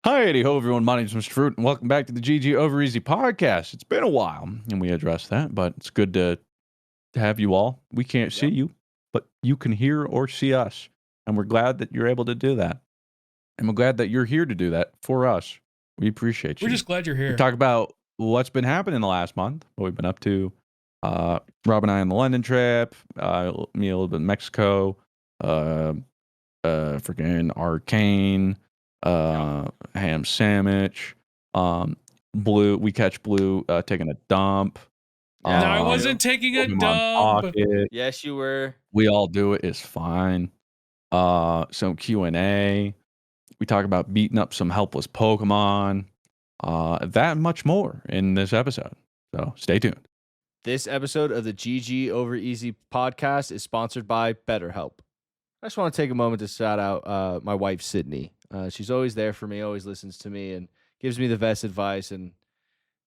Hi, ho, everyone. My name is Mr. Fruit, and welcome back to the GG Over Easy podcast. It's been a while, and we addressed that, but it's good to have you all. We can't see Yep. you, but you can hear or see us, and we're glad that you're able to do that. And we're glad that you're here to do that for us. We appreciate We're you. just glad you're We here. talk about what's been happening the last month, what we've been up to. Rob and I on the London trip, me a little bit in Mexico, uh, freaking Arcane, ham sandwich, Blue. We catch Blue taking a dump. No, I Yeah, we wasn't do. taking a Pokemon dump. Pocket. Yes, you were. We all do it. It's fine. Some Q&A. We talk about beating up some helpless Pokemon. That and much more in this episode. So stay tuned. This episode of the GG Over Easy podcast is sponsored by BetterHelp. I just want to take a moment to shout out my wife, Sydney. She's always there for me, always listens to me, and gives me the best advice, and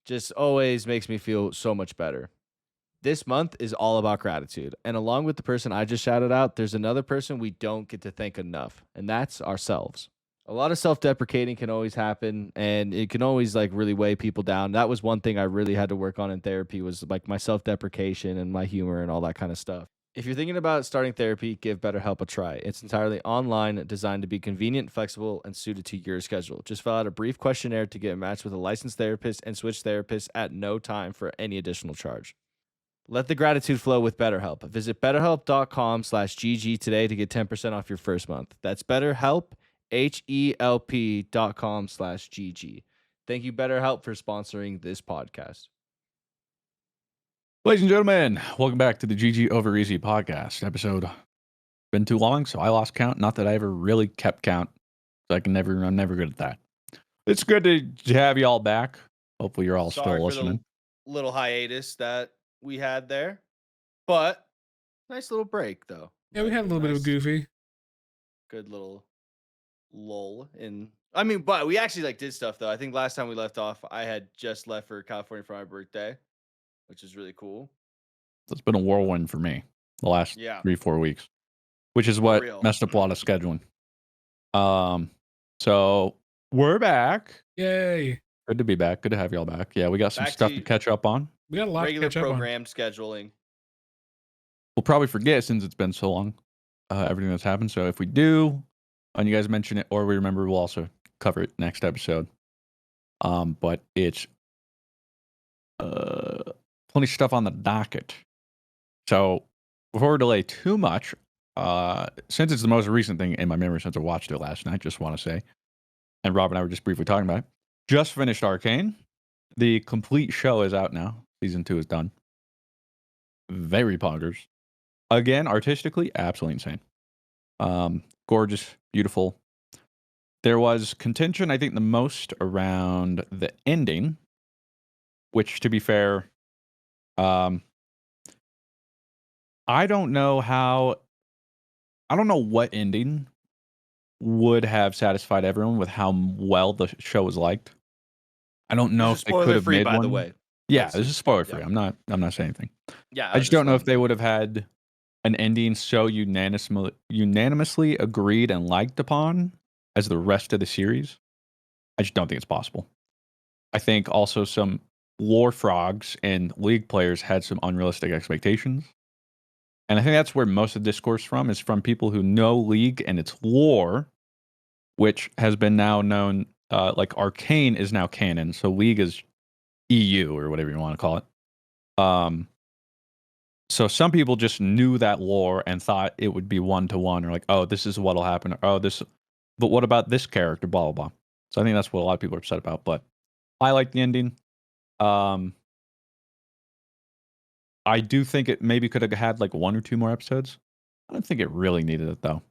just always makes me feel so much better. This month is all about gratitude. And along with the person I just shouted out, there's another person we don't get to thank enough, and that's ourselves. A lot of self-deprecating can always happen, and it can always like really weigh people down. That was one thing I really had to work on in therapy, was like my self-deprecation and my humor and all that kind of stuff. If you're thinking about starting therapy, give BetterHelp a try. It's entirely online, designed to be convenient, flexible, and suited to your schedule. Just fill out a brief questionnaire to get matched with a licensed therapist and switch therapists at no time for any additional charge. Let the gratitude flow with BetterHelp. Visit betterhelp.com/GG today to get 10% off your first month. That's BetterHelp, HELP.com/GG. Thank you, BetterHelp, for sponsoring this podcast. Ladies and gentlemen, welcome back to the GG Over Easy podcast episode. Been too long, so I lost count. Not that I ever really kept count. So I'm never good at that. It's good to have you all back. Hopefully you're all Sorry still for the listening. little hiatus that we had there, but nice little break, though. Yeah, we had a little bit of a goofy. Good little lull in. I mean, but we actually like did stuff though. I think last time we left off, I had just left for California for my birthday, which is really cool. It's been a whirlwind for me the last Yeah. 3-4 weeks, which is For what real. messed up a lot of scheduling. So we're back. Yay. Good to be back. Good to have y'all back. Yeah, we got some Back stuff to to catch up on. We got a lot regular to catch up on. program scheduling. We'll probably forget since it's been so long, everything that's happened. So if we do, and you guys mention it or we remember, we'll also cover it next episode. But it's plenty of stuff on the docket. So before we delay too much, since it's the most recent thing in my memory since I watched it last night, just want to say, and Rob and I were just briefly talking about it, just finished Arcane. The complete show is out now. Season 2 is done. Very poggers. Again, artistically, absolutely insane. Gorgeous, beautiful. There was contention, I think, the most around the ending, which, to be fair, I don't know what ending would have satisfied everyone with how well the show was liked. I don't know if they could have made by one. the way. Yeah, Let's this is just- spoiler free. yeah. I'm not saying anything. Yeah, I just don't know if they would have had an ending so unanimously agreed and liked upon as the rest of the series. I just don't think it's possible. I think also some lore frogs and League players had some unrealistic expectations. And I think that's where most of the discourse is from people who know League and its lore, which has been now known, like Arcane is now canon, so League is EU or whatever you want to call it. So some people just knew that lore and thought it would be 1-to-1, or like, oh, this is what'll happen. Or, oh, but what about this character? Blah, blah, blah. So I think that's what a lot of people are upset about. But I like the ending. I do think it maybe could have had like 1 or 2 more episodes. I don't think it really needed it though.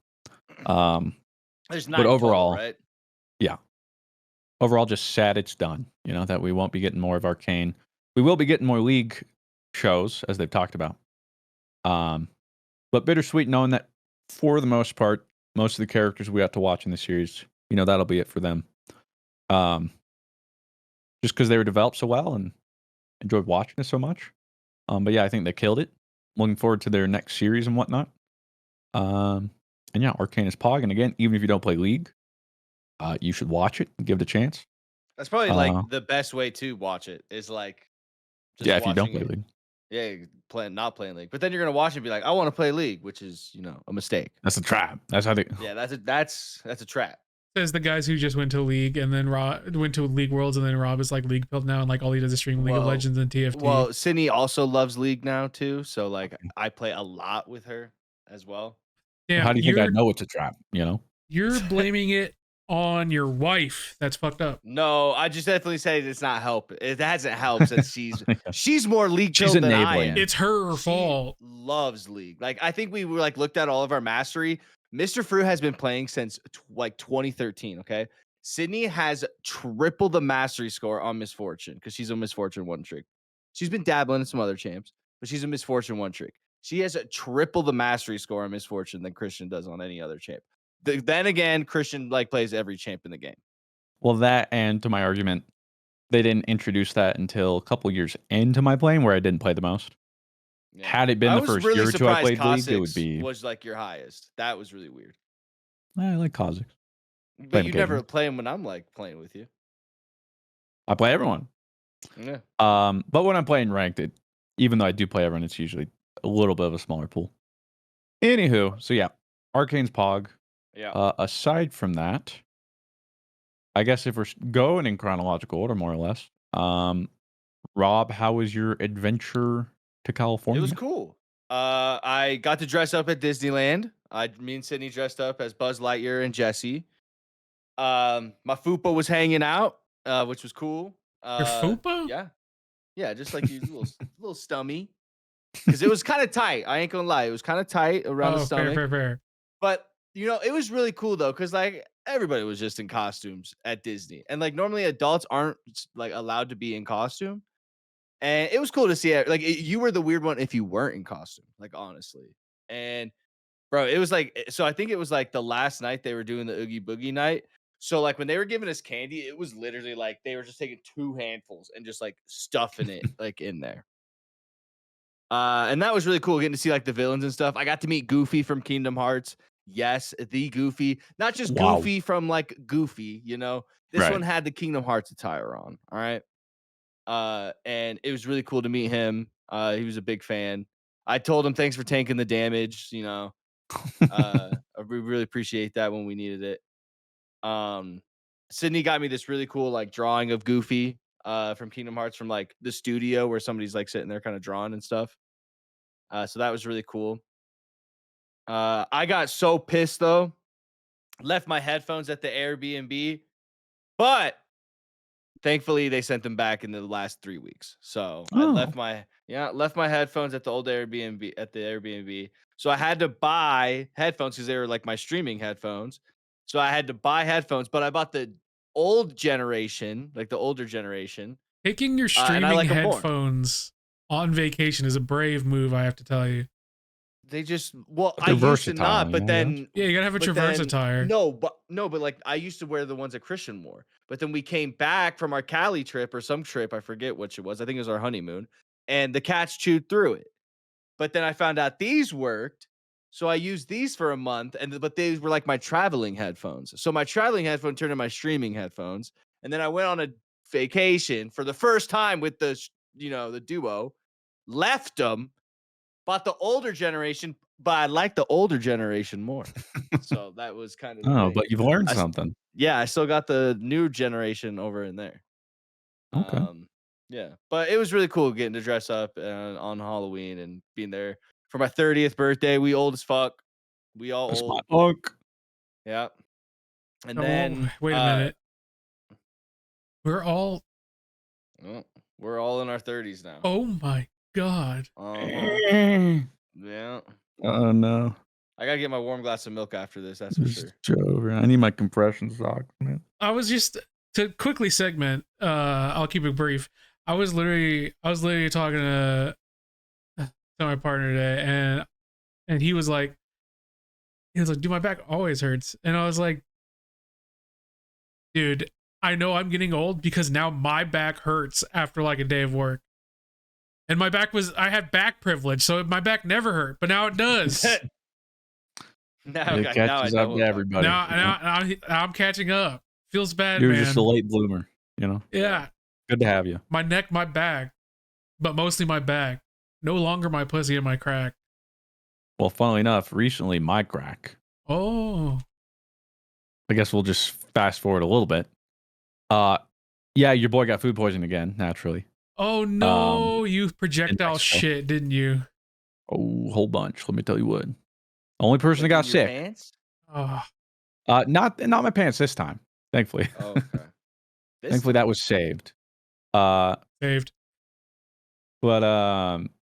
There's 9 but overall, total, right? Yeah. Overall, just sad it's done. You know, that we won't be getting more of Arcane. We will be getting more League shows, as they've talked about. But bittersweet knowing that for the most part, most of the characters we got to watch in the series, you know, that'll be it for them. Just because they were developed so well and enjoyed watching it so much. But yeah, I think they killed it. Looking forward to their next series and whatnot. And yeah, Arcane is Pog. And again, even if you don't play League, You should watch it. Give it a chance. That's probably like the best way to watch it is like just yeah, if you don't watching play it. League. Yeah, not playing League. But then you're gonna watch it and be like, I want to play League, which is a mistake. That's a trap. That's how they. Yeah, that's a trap. Says the guys who just went to League and then Rob went to League Worlds and then Rob is like League pilled now and like all he does is stream League of Legends and TFT. Well, Sydney also loves League now too, so like I play a lot with her as well. Damn, How do you think I know it's a trap? You're blaming it on your wife. That's fucked up. No, I just definitely say it's not help. It hasn't helped since she's more League She's pilled than I enabling. am. It's her fault. Loves League. Like I think we were like looked at all of our mastery. Mr.Fruit has been playing since like 2013. Okay, Sydney has triple the mastery score on Misfortune because she's a Misfortune one trick. She's been dabbling in some other champs, but she's a Misfortune one trick. She has a triple the mastery score on Misfortune than Christian does on any other champ. Then again, Christian like plays every champ in the game. Well, that and to my argument, they didn't introduce that until a couple years into my playing where I didn't play the most. Yeah. Had it been the first year or two I played League, it would be was like your highest. That was really weird. I like Kha'Zix. But you never play him when I'm like playing with you. I play everyone. Yeah. But when I'm playing ranked, even though I do play everyone, it's usually a little bit of a smaller pool. Anywho, so yeah, Arcane's Pog. Yeah. Aside from that, I guess if we're going in chronological order, more or less, Rob, how was your adventure to California? It was cool. I got to dress up at Disneyland. Me and Sydney dressed up as Buzz Lightyear and Jesse. My fupa was hanging out, which was cool. Your fupa? Yeah. Yeah, just like you, little stummy. Because it was kind of tight. I ain't gonna lie. It was kind of tight around the stomach. Fair. But, it was really cool, though, because, like, everybody was just in costumes at Disney. And, like, normally adults aren't, like, allowed to be in costume. And it was cool to see it. Like, you were the weird one if you weren't in costume, like, honestly. And, bro, it was like, so I think it was, like, the last night they were doing the Oogie Boogie night. So, like, when they were giving us candy, it was literally, like, they were just taking 2 handfuls and just, like, stuffing it, like, in there. And that was really cool getting to see, like, the villains and stuff. I got to meet Goofy from Kingdom Hearts. Yes, the Goofy. Not just Goofy from, like, Goofy, This one had the Kingdom Hearts attire on, all right? And it was really cool to meet him. He was a big fan. I told him thanks for tanking the damage, we really appreciate that when we needed it. Sydney got me this really cool, like, drawing of Goofy from Kingdom Hearts from, like, the studio where somebody's, like, sitting there kind of drawing and stuff. So that was really cool. I got so pissed, though. Left my headphones at the Airbnb, but thankfully they sent them back in the last 3 weeks. So I left my headphones at the old Airbnb. So I had to buy headphones because they were like my streaming headphones. So I had to buy headphones, but I bought the old generation, like the older generation. Taking your streaming headphones on vacation is a brave move, I have to tell you. They just I used to not, but then you gotta have a Traverse attire. No, but like I used to wear the ones that Christian wore. But then we came back from our Cali trip or some trip, I forget which it was. I think it was our honeymoon, and the cats chewed through it. But then I found out these worked, so I used these for a month, but they were like my traveling headphones. So my traveling headphone turned into my streaming headphones, and then I went on a vacation for the first time with the the duo, left them. Bought the older generation, but I like the older generation more. So that was kind of but you've learned something. Yeah, I still got the new generation over in there. Okay. Yeah, but it was really cool getting to dress up on Halloween and being there for my 30th birthday. We old as fuck. We all That's old. my book. Yeah. And then wait a minute. We're all in our 30s now. Oh my God. Yeah. Oh no. I gotta get my warm glass of milk after this. That's for sure. I need my compression socks, man. I was just to quickly segment. I'll keep it brief. I was literally talking to my partner today, and he was like, dude, my back always hurts, and I was like, dude, I know I'm getting old because now my back hurts after like a day of work. And my back I had back privilege, so my back never hurt, but now it does. Now it catches up to everybody. Now I'm catching up. Feels bad, You're man. just a late bloomer, you know? Yeah. Good to have you. My neck, my back, but mostly my back. No longer my pussy and my crack. Well, funnily enough, recently my crack. Oh. I guess we'll just fast forward a little bit. Yeah, your boy got food poisoning again, naturally. Oh no, you In projectile Mexico. shit, didn't you? Oh, whole bunch. Let me tell you what. Only person that got Your sick. pants? Oh, Not my pants this time, thankfully. Oh, okay. Thankfully, that was saved. saved. But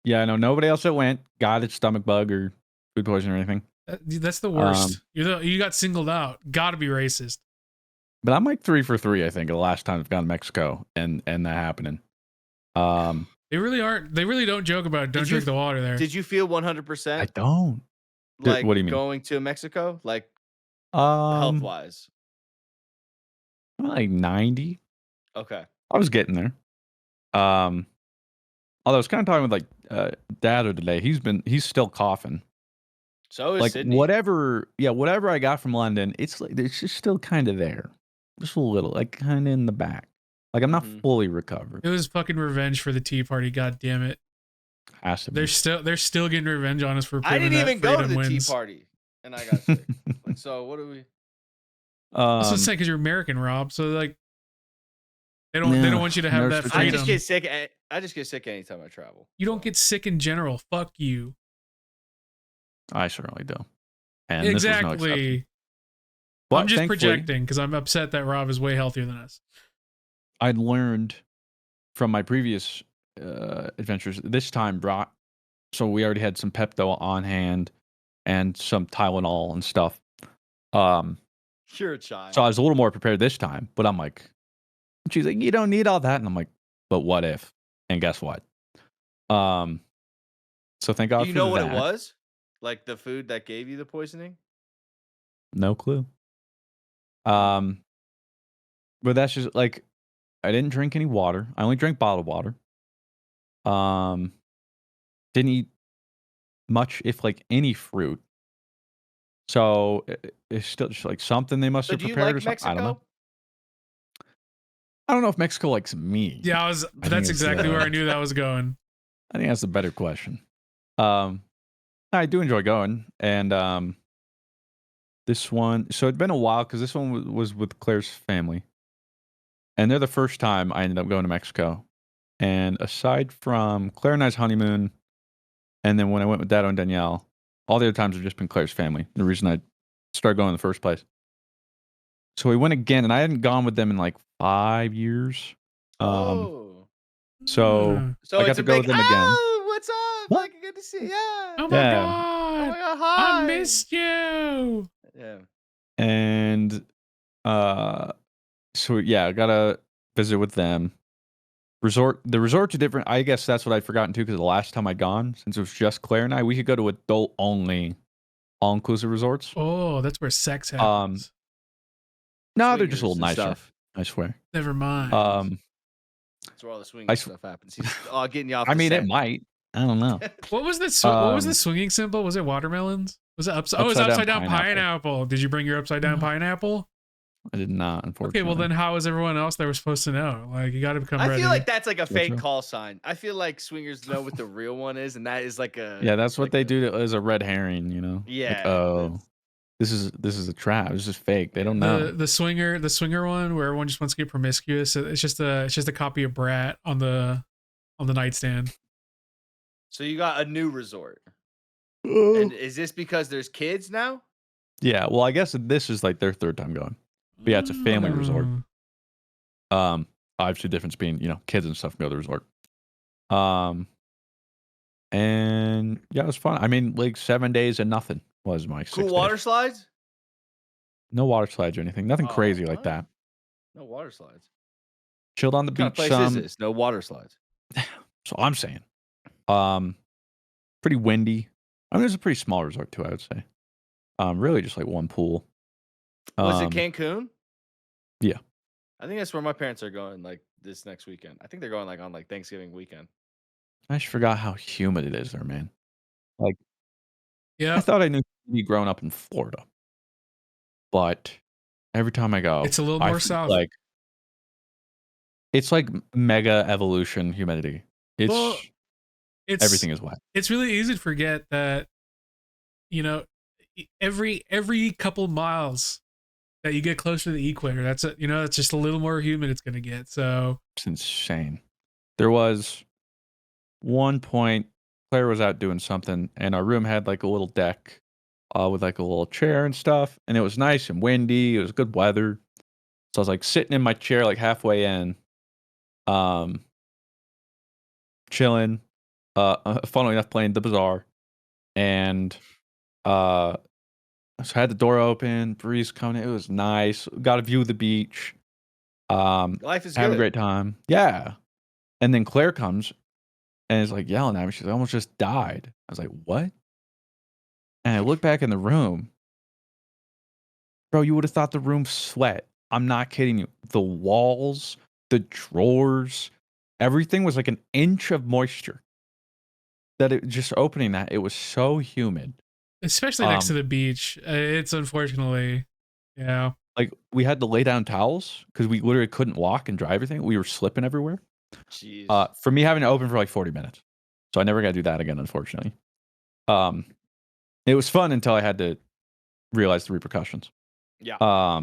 yeah, no, nobody else that went got a stomach bug or food poisoning or anything. That's the worst. You got singled out. Gotta be racist. But I'm like 3 for 3, I think, the last time I've gone to Mexico and that happening. They really aren't. They really don't joke about don't drink the water there. Did you feel I 100% don't. like What do you mean? going to Mexico? Like health wise? Like 90. Okay. I was getting there. Although I was kind of talking with like Dad today. He's still coughing. So is Like Sydney. whatever I got from London, it's just still kind of there. Just a little, like kind of in the back. Like I'm not fully recovered. It was fucking revenge for the Tea Party. God damn it! Has to be. They're still getting revenge on us for. I didn't even go to the wins. Tea Party, and I got sick. Like, so what do we? That's what I'm saying, because you're American, Rob. So like, they don't want you to have that freedom. I just get sick. I just get sick anytime I travel. You don't get sick in general. Fuck you. I certainly do. And exactly. But I'm just projecting because I'm upset that Rob is way healthier than us. I'd learned from my previous adventures. This time so we already had some Pepto on hand and some Tylenol and stuff. You're a child. So I was a little more prepared this time, but I'm like, she's like, you don't need all that. And I'm like, but what if? And guess what? So thank God for that. Do you know what it was? Like the food that gave you the poisoning? No clue. But that's just like, I didn't drink any water. I only drank bottled water. Didn't eat much, if like any fruit. So it's still just like something they must have prepared or something. Mexico? I don't know. I don't know if Mexico likes me. Yeah, that's exactly where I knew that was going. I think that's a better question. I do enjoy going, and this one. So it'd been a while because this one was with Claire's family, and they're the first time I ended up going to Mexico. And aside from Claire and I's honeymoon, and then when I went with Dad and Danielle, all the other times have just been Claire's family. The reason I started going in the first place. So we went again, and I hadn't gone with them in like 5 years. So I got to go with them again. Oh, what's up? Like, good to see you. Yeah. Oh my god. Oh my god. Hi. I missed you. Yeah. And so yeah, I gotta visit with them. The resorts are different. I guess that's what I'd forgotten too, because the last time I'd gone, since it was just Claire and I, we could go to adult only, all inclusive resorts. Oh, that's where sex happens. No, they're just a little nicer. Stuff. I swear. Never mind. That's where all the swinging stuff happens. He's getting you off. I mean, it might. I don't know. What was the swinging symbol? Was it watermelons? Was it upside? Oh, it was upside down pineapple. Did you bring your upside down pineapple? I did not, unfortunately. Okay, well then how is everyone else that was supposed to know? Like, you got to become ready. I feel like that's like a fake call sign. I feel like swingers know what the real one is, and that is like a that's what they do as a red herring, you know? Yeah. Like, oh, this is a trap. This is fake. They don't know. The swinger one where everyone just wants to get promiscuous. It's just a copy of Brat on the nightstand. So you got a new resort. And is this because there's kids now? Yeah, well, I guess this is like their third time going. But yeah, it's a family resort. Obviously, the difference being, kids and stuff go to the resort. And yeah, it was fun. I mean, like 7 days and nothing was my 6 days. Cool water slides? No water slides or anything. Nothing crazy like that. No water slides. Chilled on the beach. What kind of place is this? No water slides. So I'm saying, pretty windy. I mean, it's a pretty small resort too, I would say. Really just like one pool. Was it Cancun? Yeah. I think that's where my parents are going like this next weekend. I think they're going like on like Thanksgiving weekend. I just forgot how humid it is there, man. Like, yeah, I thought I knew you growing up in Florida, but Every time I go, It's a little I more f south. like it's like mega evolution humidity. Well, It's it's everything is wet. it's really easy to forget that, you know, every couple miles that you get closer to the equator, that's just a little more humid it's gonna get. So It's insane. There was one point Claire was out doing something, and our room had like a little deck with like a little chair and stuff, and it was nice and windy. It was good weather. So I was like sitting in my chair, like halfway in, um, chilling. Funnily enough, playing the bazaar, and uh, so I had the door open, breeze coming. It was nice. Got a view of the beach. Life is Having a good. great time. Yeah. And then Claire comes and is like yelling at me. She's like, "I almost just died." I was like, "What?" And I look back in the room. Bro, you would have thought the room sweat. I'm not kidding you. The walls, the drawers, everything was like an inch of moisture. That it just opening that, it was so humid. especially next to the beach, it's unfortunately, yeah. Like we had to lay down towels because we literally couldn't walk and dry everything. We were slipping everywhere. Jeez. For me having to open for like 40 minutes. So I never got to do that again, unfortunately. Um, it was fun until I had to realize the repercussions. Yeah. But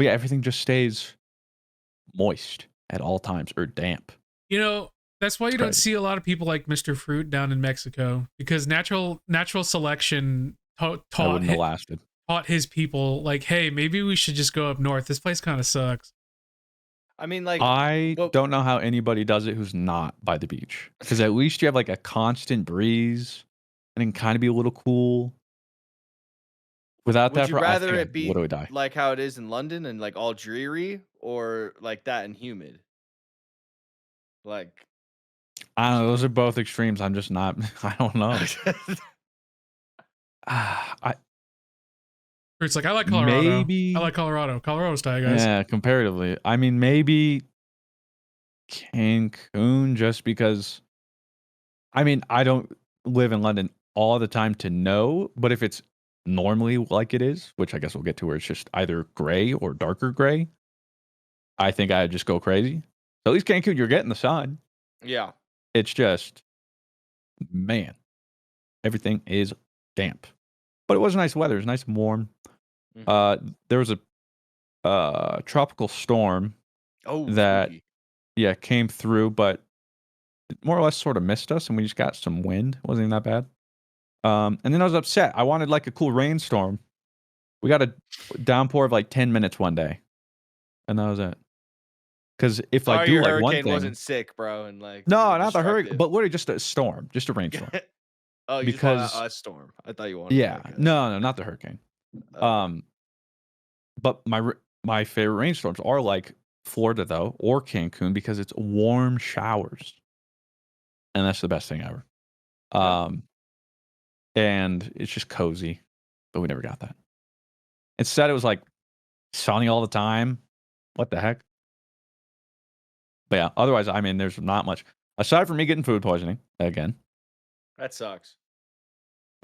yeah, everything just stays moist at all times or damp. That's why you don't see a lot of people like Mr. Fruit down in Mexico, because natural selection I wouldn't have lasted. taught his people, like, hey, maybe we should just go up north. This place kind of sucks. I mean, like, I well, don't know how anybody does it who's not by the beach. Because at least you have like a constant breeze and it can kind of be a little cool. Without would that, you I rather think it I'd be literally die. like how it is in London and like all dreary, or like that and humid? Like, I don't know. Those are both extremes. I'm just not. I don't know. I Fruit's like, I like Colorado. I maybe. like Colorado. Colorado style, guys. Yeah, comparatively. I mean, maybe Cancun, just because. I mean, I don't live in London all the time to know, but if it's normally like it is, which I guess we'll get to, where it's just either gray or darker gray, I think I'd just go crazy. So at least Cancun, you're getting the sun. yeah. It's just, man, everything is damp. But it was nice weather. It was nice and warm. Mhm. There was a tropical storm Oh, that, spooky. yeah, came through, but it more or less sort of missed us, and we just got some wind. It wasn't even that bad. And then I was upset. I wanted like a cool rainstorm. We got a downpour of like 10 minutes one day, and that was it. Because if I Sorry, do your like one hurricane thing, wasn't sick, bro, and like no, not the hurricane, destructive. but literally just a storm, just a rainstorm. Oh, you just want Because a storm. I thought you wanted yeah, like a. no, not the hurricane. Okay. Um, but my favorite rainstorms are like Florida though, or Cancun because it's warm showers, and that's the best thing ever. Good. And it's just cozy, but we never got that. Instead, it was like sunny all the time. What the heck? But yeah, otherwise, I mean, there's not much aside from me getting food poisoning again. That sucks.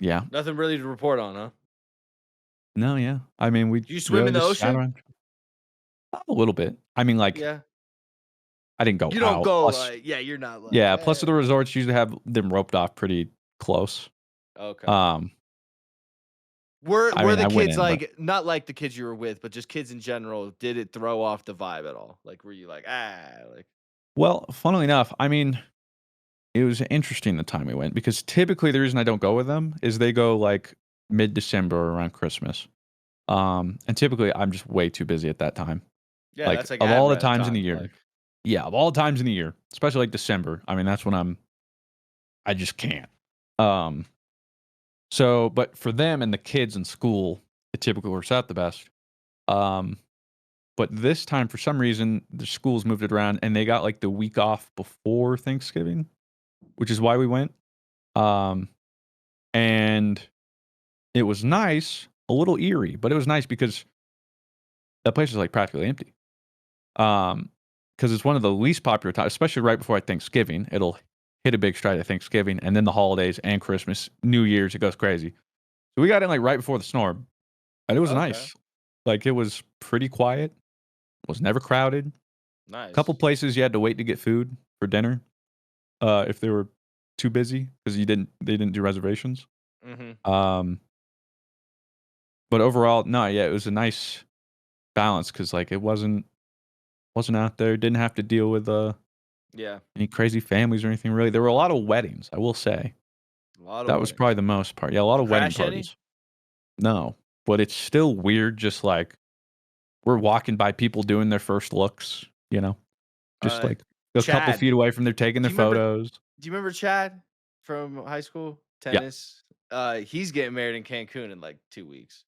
Yeah, Nothing really to report on, huh? no, yeah. I mean, we Do you swim really in the just sat ocean? around a little bit. I mean, like Yeah. I didn't go You don't out. go Plus, like, yeah, you're not like, yeah, plus the resorts usually have them roped off pretty close. okay. Um, Were I were mean, the I went kids in, but like not like the kids you were with, but just kids in general? Did it throw off the vibe at all? Like, were you like, like, well, funnily enough, I mean, it was interesting the time we went because typically the reason I don't go with them is they go like mid-December or around Christmas. And typically I'm just way too busy at that time. yeah, Like that's like of all the AdRes times in the time. year. Like, Yeah, of all times in the year, especially like December. I mean, that's when I just can't. Um, so but for them and the kids in school, it typically works out the best. Um, but this time for some reason the schools moved it around and they got like the week off before Thanksgiving, which is why we went. Um, and it was nice, a little eerie, but it was nice because that place is like practically empty. Because it's one of the least popular times, especially right before Thanksgiving. It'll hit a big stride at Thanksgiving, and then the holidays and Christmas, New Year's, it goes crazy. So we got in like right before the storm, and it was okay. nice. Like, it was pretty quiet, was never crowded. Nice. Couple places you had to wait to get food for dinner, if they were too busy because they didn't do reservations. Mm-hmm. Um, but overall, no, yeah, it was a nice balance because like, it wasn't out there, didn't have to deal with, Yeah. any crazy families or anything really. There were a lot of weddings, I will say. A lot of That was probably weddings. the most part. Yeah, a lot Did you of wedding crash any? parties. No, but it's still weird just, like, we're walking by people doing their first looks, you know? Just, like, a couple Chad. feet away from there taking Do their you remember? photos. Do you remember Chad from high school Yeah. tennis? He's getting married in Cancun in like 2 weeks.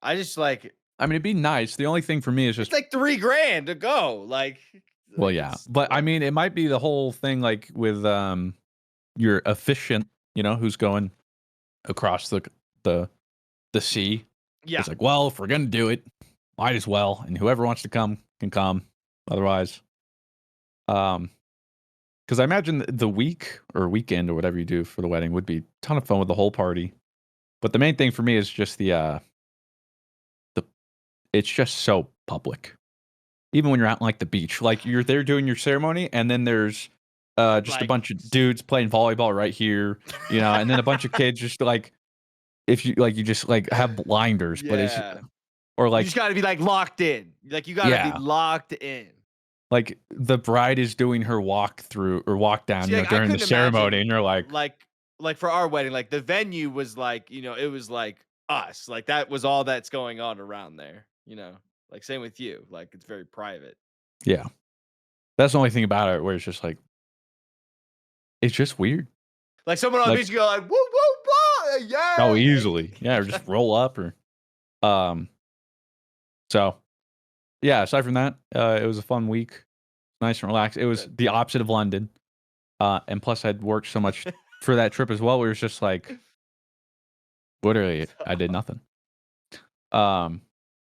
I just like I mean, it'd be nice. The only thing for me is it's just like $3,000 to go. well, Like yeah, it's but, I like mean, it might be the whole thing, like, with, your efficient, who's going across the the sea. yeah. It's like, "Well, if we're gonna do it, might as well, and whoever wants to come can come. Otherwise" um, because I imagine the week or weekend or whatever you do for the wedding would be a ton of fun with the whole party. But the main thing for me is just the it's just so public. Even when you're out on, like, the beach, like, you're there doing your ceremony, and then there's, just a Like bunch of dudes playing volleyball right here, and then a bunch of kids just, like, if you like, you just, like, have blinders, but it's yeah. or, You just like gotta be like locked in. Like you gotta be yeah, locked in. like, the bride is doing her walk through or walk down, See, like I during the couldn't ceremony, imagine and you're like like for our wedding, like the venue was like, it was like us. Like that was all that's going on around there. Like same with you. Like it's very private. yeah. That's the only thing about it where it's just like it's just weird. Like someone on the Like, beach can go like, woo, woo, woo, oh, yeah. easily. Yeah, or just roll up or um so yeah, aside from that, it was a fun week. Nice and relaxed. It was Good. the opposite of London. And plus I'd worked so much for that trip as well, where it was just like literally I did nothing. Um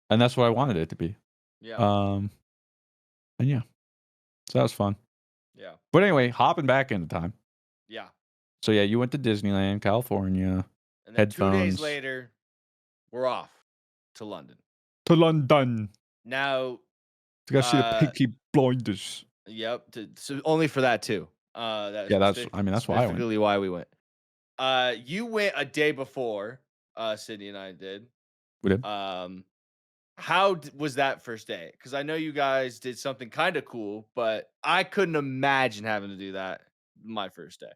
and that's what I wanted it to be. Yeah. Um and yeah, so that was fun. Yeah. But anyway, hopping back into time. Yeah. So yeah, you went to Disneyland, California, And then 2 days headphones later, we're off to London. to London Now, to go see the uh, Peaky Blinders. yep. So only for that too. That's Yeah, that's why I went. specifically why we went. You went a day before, Sydney and I did. We did. How was that first day? Because I know you guys did something kind of cool, but I couldn't imagine having to do that my first day.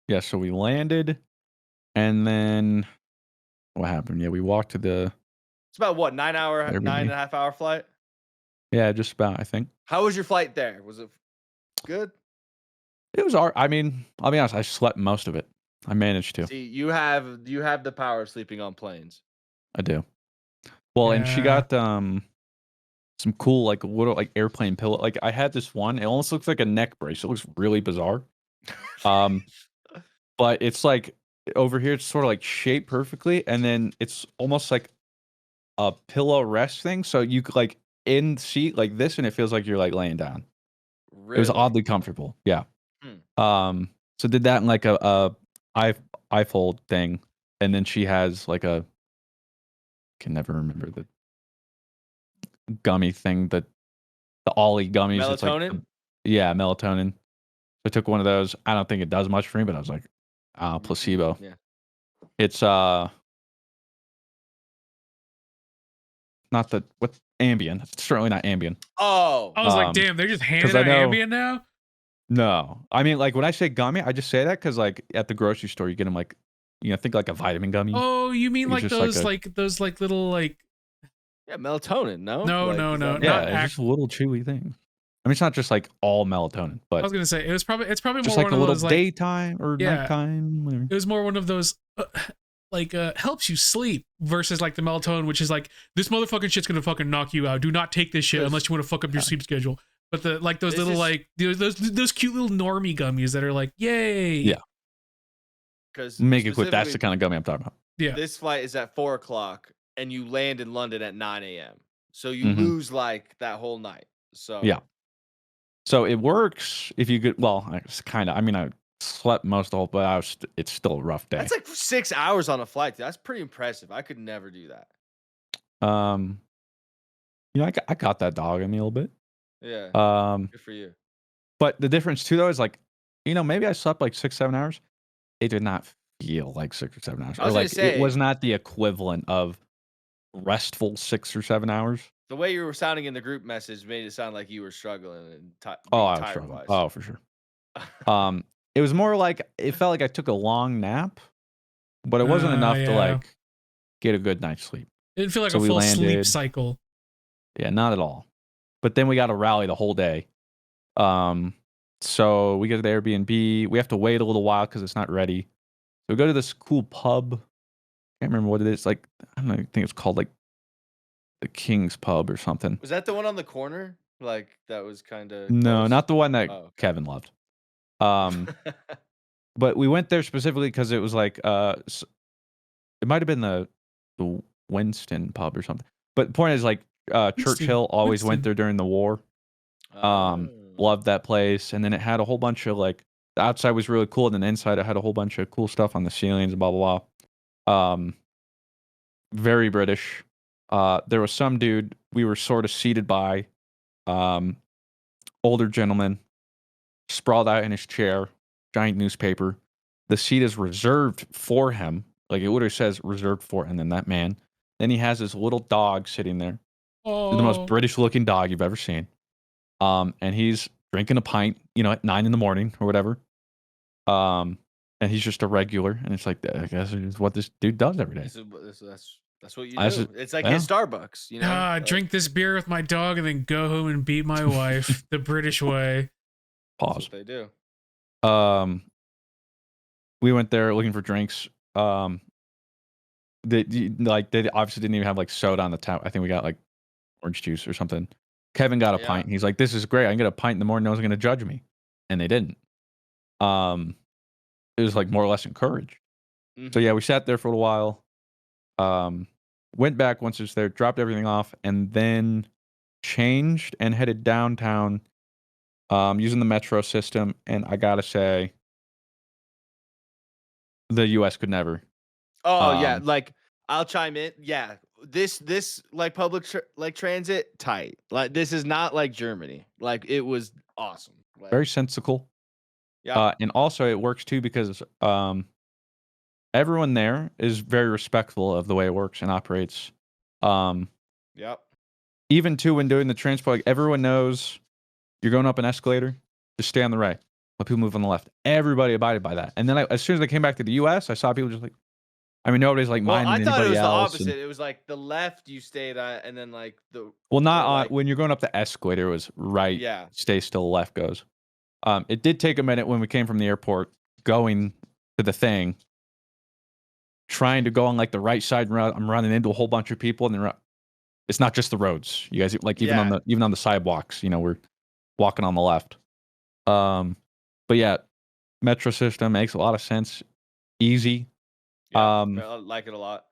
Yeah, so we landed, and then what happened? Yeah, we walked to the It's about what, 9 and Airbnb. a half hour flight? Yeah, just about, I think. How was your flight there? Was it good? It was I mean, I'll be honest, I slept most of it. I managed to. See, you have the power of sleeping on planes. I do. Well, and she Yeah. got some cool like little like airplane pillow. Like I had this one. It almost looks like a neck brace. It looks really bizarre. Um, but it's like over here, it's sort of like shaped perfectly, and then it's almost like a pillow rest thing. So you could like in seat like this, and it feels like you're like laying down. It was Really? oddly comfortable. Yeah. Hmm. So did that in like a iFold thing, and then she has like a can never remember the gummy thing, the Ollie gummies. It's like Melatonin? yeah, melatonin. I took one of those. I don't think it does much for me, but I was like, placebo. Yeah. It's not the what Ambien. It's certainly not Ambien. Oh, I was like, Um, damn, they're just 'cause handing I out know Ambien now. no. I mean, like when I say gummy, I just say that because like at the grocery store, you get them like think like a vitamin gummy. Oh, you mean It's like just like those a those like little like yeah, melatonin. No, no, like, no, is no, that yeah, not it's just a little chewy thing. I mean, it's not just like all melatonin, I but was gonna say it's probably just more like one the of little those like daytime or yeah, nighttime, whatever. it was more one of those helps you sleep versus like the melatonin, which is like this motherfucking shit's gonna fucking knock you out. Do not take this shit 'Cause- unless you want to fuck up your Yeah. sleep schedule. But the like those This little is- like those cute little normie gummies that are like yay Yeah. because Make it quick. That's the kind of gummy I'm talking about. yeah. this flight is at 4 o'clock, and you land in London at 9 a.m. So you Mhm. lose like that whole night. So Yeah. So it works if you could. Well, it's kind of. I mean, I slept most of the whole, but it's still a rough day. that's like 6 hours on a flight. That's pretty impressive. I could never do that. Um, I got that dog in me a little bit. Yeah, Um, good for you. but the difference too, though, is like, maybe I slept like 6, 7 hours. It did not feel like 6 or 7 hours, I or was gonna like it say was not the equivalent of restful 6 or 7 hours. the way you were sounding in the group message made it sound like you were struggling and Oh, being I was tired struggling. wise. Oh, for sure. It was more like it felt like I took a long nap, but it wasn't enough to Yeah. like get a good night's sleep. It didn't feel like So a we full sleep landed. cycle. Yeah, not at all. But then we got to rally the whole day. So we get to the Airbnb. We have to wait a little while because it's not ready. So we go to this cool pub. Can't remember what it is. Like, I don't know. I think it's called like the King's Pub or something. Was that the one on the corner? Like that was kind of No, close. not the one that Oh, okay. Kevin loved. But we went there specifically because it was like it might have been the Winston Pub or something. But the point is like Churchill always went Winston. there during the war. Oh. Loved that place, and then it had a whole bunch of like the outside was really cool, and then inside it had a whole bunch of cool stuff on the ceilings and blah blah blah. Very British. There was some dude we were sort of seated by, older gentleman, sprawled out in his chair, giant newspaper. The seat is reserved for him. Like it literally says reserved for, and then that man. Then he has his little dog sitting there. The most Oh, British looking dog you've ever seen. And he's drinking a pint, at 9 in the morning or whatever. And he's just a regular, and it's like I guess it's what this dude does every day. That's what you That's do. it. It's like Yeah. his Starbucks, Like, drink this beer with my dog and then go home and beat my wife the British way. That's Pause. what they do. We went there looking for drinks. They obviously didn't even have like soda on the tap. I think we got like orange juice or something. Kevin got a Yeah. pint. He's like, "This is great. I can get a pint in the morning. No one's gonna judge me," and they didn't. It was like more or less encouraged. So yeah, we sat there for a little while. Went back once it was there, dropped everything off, and then changed and headed downtown using the metro system. And I gotta say, the U.S. could never. Oh yeah, like I'll chime in. Yeah, this like public like transit tight. Like this is not like Germany. Like it was awesome. Like, Very sensical. yeah. And also it works too because everyone there is very respectful of the way it works and operates. Yep. Even too when doing the transport, like everyone knows you're going up an escalator, just stay on the right. Let people move on the left. Everybody abided by that. And then as soon as I came back to the U.S., I saw people just like, nobody's like Well, minding I thought it anybody was the else. opposite. It was like the left you stayed at, and then like Well, not on like, when you're going up the escalator, it was right. Yeah. Stay still, left goes. It did take a minute when we came from the airport going to the thing, trying to go on like the right side route. I'm running into a whole bunch of people, and then it's not just the roads. You guys like even on the sidewalks. We're walking on the left. But yeah, metro system makes a lot of sense. Easy. Yeah, I like it a lot.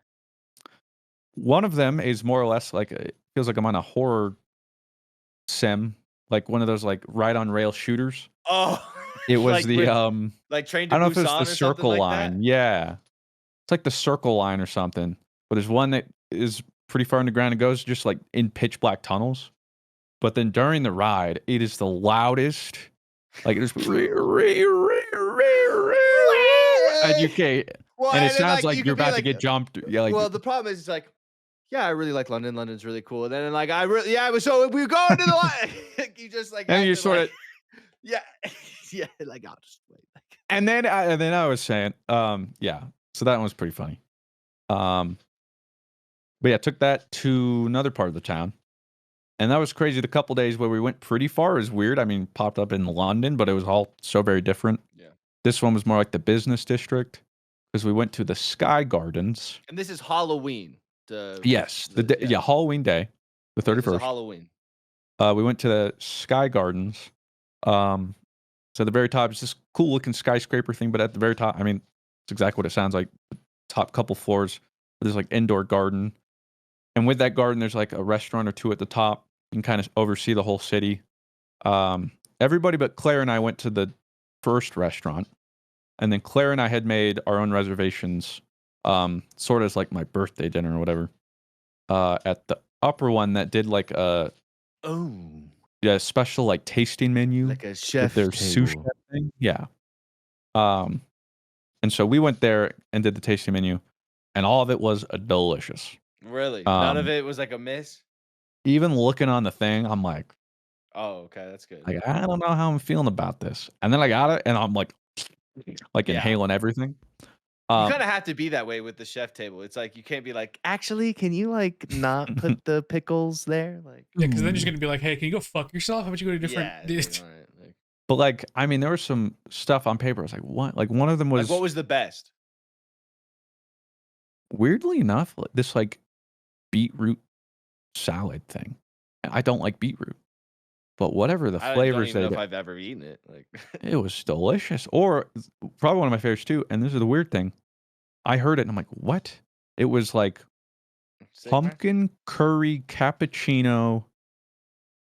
One of them is more or less like it feels like I'm on a horror sim, like one of those like ride on rail shooters. Oh, It was like the like Train I to don't know if it's Busan the or something circle like line. that. Yeah. It's like the circle line or something. But there's one that is pretty far underground and goes just like in pitch black tunnels. But then during the ride, it is the loudest. Like it is and you can't Well, and it and then, sounds like, like you you're could be about to like, get jumped. Yeah, like well, the problem is, it's like, yeah, I really like London. London's really cool. And then, like, so we go into the line. You just like, and have you to, sort like, of yeah, yeah, like I'll just wait. and then I was saying, yeah. So that one was pretty funny. But yeah, took that to another part of the town. And that was crazy. The couple days where we went pretty far is weird. I mean, popped up in London, but it was all so very different. Yeah. This one was more like the business district because we went to the Sky Gardens. And this is Halloween. Yes, Halloween day, the 31st. Halloween. We went to the Sky Gardens. So at the very top, it's this cool looking skyscraper thing, but at the very top, I mean, it's exactly what it sounds like. The top couple floors, there's like indoor garden. And with that garden, there's like a restaurant or two at the top. You can kind of oversee the whole city. Everybody but Claire and I went to the first restaurant. And then Claire and I had made our own reservations, sort of as like my birthday dinner or whatever. at the upper one that did like a special like tasting menu like a with chef their sous table. chef thing. Yeah. And so we went there and did the tasting menu, and all of it was delicious. Really? None of it was like a miss? Even looking on the thing, I'm like, Oh, okay, that's good. I don't know how I'm feeling about this. And then I got it, and I'm like Yeah. inhaling everything. You kind of have to be that way with the chef table. It's like you can't be like, actually, can you like not put the pickles there? Like, Yeah, because then you're just gonna be like, hey, can you go fuck yourself? How about you go to different? yeah, dude, all right, like, But like, I mean, there was some stuff on paper. I was like, what? Like one of them was what was the best? weirdly enough this like beetroot salad thing. I don't like beetroot, but whatever the I don't flavors even know they if I've ever eaten it. Like, it was delicious. Or probably one of my favorites too. And this is the weird thing. I heard it and I'm like, what? It was like steak fries? pumpkin curry cappuccino.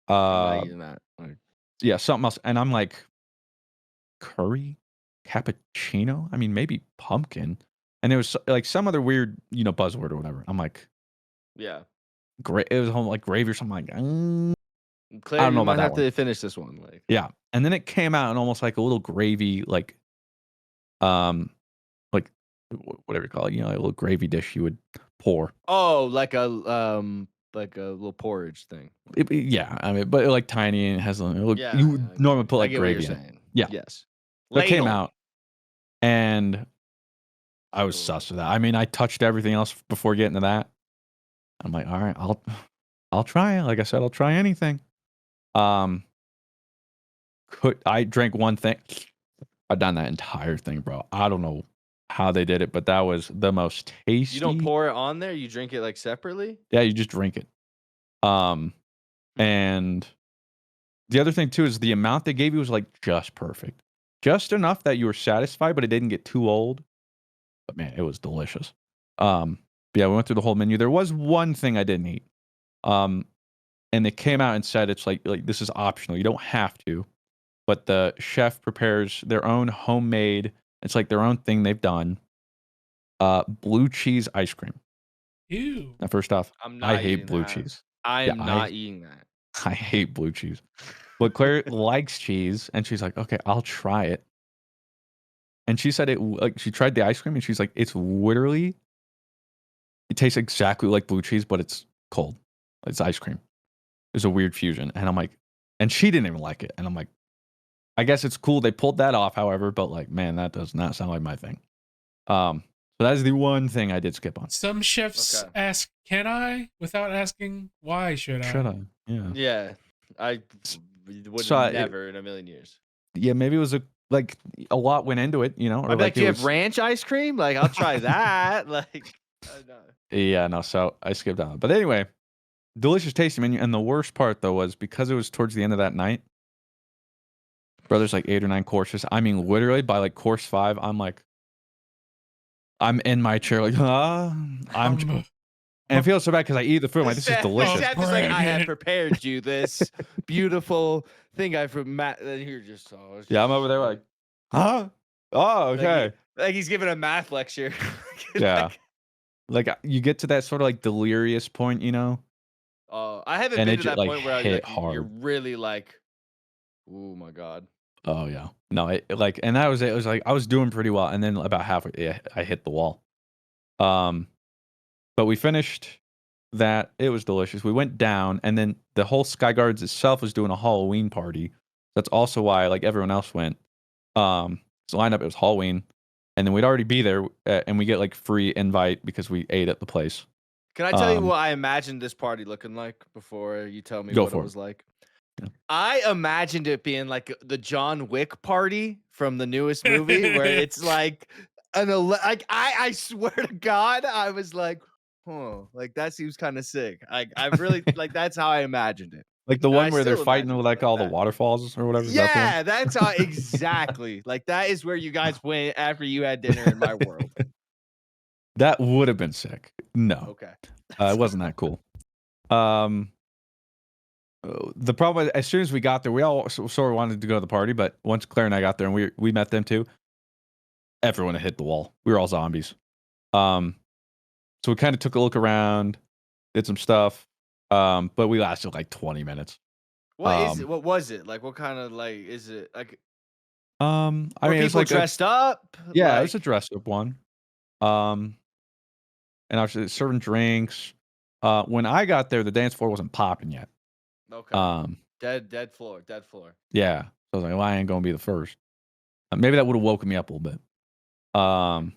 I'm not eating that. Like, Yeah, something else. And I'm like, curry cappuccino? I mean, maybe pumpkin. And it was like some other weird, buzzword or whatever. I'm like, yeah. great. It was like gravy or something like, I Claire, don't know you about might that have one. to finish this one. Like, Yeah. And then it came out in almost like a little gravy, like, like whatever you call it, like a little gravy dish you would pour. oh, like a little porridge thing. Yeah. I mean, but like tiny and it has, Yeah, you would normally put I like get what you're gravy in it. saying. Yeah. Yes. So it came Ladle. out and I was sus with that. I mean, I touched everything else before getting to that. I'm like, all right, I'll try it. Like I said, I'll try anything. I drank one thing. I've done that entire thing, bro. I don't know how they did it, but that was the most tasty. You don't pour it on there. You drink it like separately. Yeah, you just drink it. And the other thing too is the amount they gave you was like just perfect, just enough that you were satisfied, but it didn't get too old. But man, it was delicious. But yeah, we went through the whole menu. There was one thing I didn't eat. And they came out and said it's like this is optional. You don't have to. But the chef prepares their own homemade, it's like their own thing they've done. Blue cheese ice cream. Ew. Now, first off, I'm I not hate eating blue that. cheese. I Yeah, am not eating that. I hate blue cheese. But Claire likes cheese, and she's like, okay, I'll try it. And she said she tried the ice cream, and she's like, it tastes exactly like blue cheese, but it's cold. It's ice cream. It's a weird fusion. And I'm like, and she didn't even like it. And I'm like, I guess it's cool they pulled that off, however, but like, man, that does not sound like my thing. So that is the one thing I did skip on. Some chefs ask, "Can I?" without asking, "Why should I?" Should I? Yeah. Yeah, I would So never in a million years. Yeah, maybe it was a lot went into it, or I'd be like, do it you was. have ranch ice cream? Like, I'll try that. Like, no. Yeah, no. So I skipped on it, but anyway, delicious tasting menu. And the worst part though was because it was towards the end of that night. Bro, there's like 8 or 9 courses. I mean, literally by like course 5, I'm in my chair like, and it feels so bad because I eat the food. I'm like, this is delicious. Chef is like, I have prepared you this beautiful thing I've and you're just Yeah, I'm over there like, huh? Oh, okay. Like he's giving a math lecture. Yeah. Like you get to that sort of like delirious point, I haven't and been it to just that point where hit you're hard. really like, oh my god. Oh yeah, no, and that was it. It was like I was doing pretty well, and then about halfway, I hit the wall. But we finished that. It was delicious. We went down, and then the whole Sky Gardens itself was doing a Halloween party. That's also why like everyone else went. It's lined up. It was Halloween, and then we'd already be there, and we get like free invite because we ate at the place. Can I tell you what I imagined this party looking like before you tell me what it was like? Yeah. I imagined it being like the John Wick party from the newest movie where it's like I swear to God, I was like, like that seems kind of sick. I really like that's how I imagined it. Like the one where they're fighting with like all the waterfalls or whatever. Yeah, that's how exactly. Like that is where you guys went after you had dinner in my world. That would have been sick. No. Okay. It wasn't that cool. The problem, as soon as we got there, we all sort of wanted to go to the party, but once Claire and I got there and we met them too, everyone had hit the wall. We were all zombies. So we kind of took a look around, did some stuff. But we lasted like 20 minutes. What is it? Um, What was it? Like, what kind of like is it? Like, I were mean, it's people like a dressed up? yeah, it was a Like, dress up one. Um, and obviously serving drinks. When I got there, the dance floor wasn't popping yet. okay, Um, dead floor, dead floor. yeah, so I was like, well, I ain't gonna be the first. Maybe that would have woken me up a little bit. Um,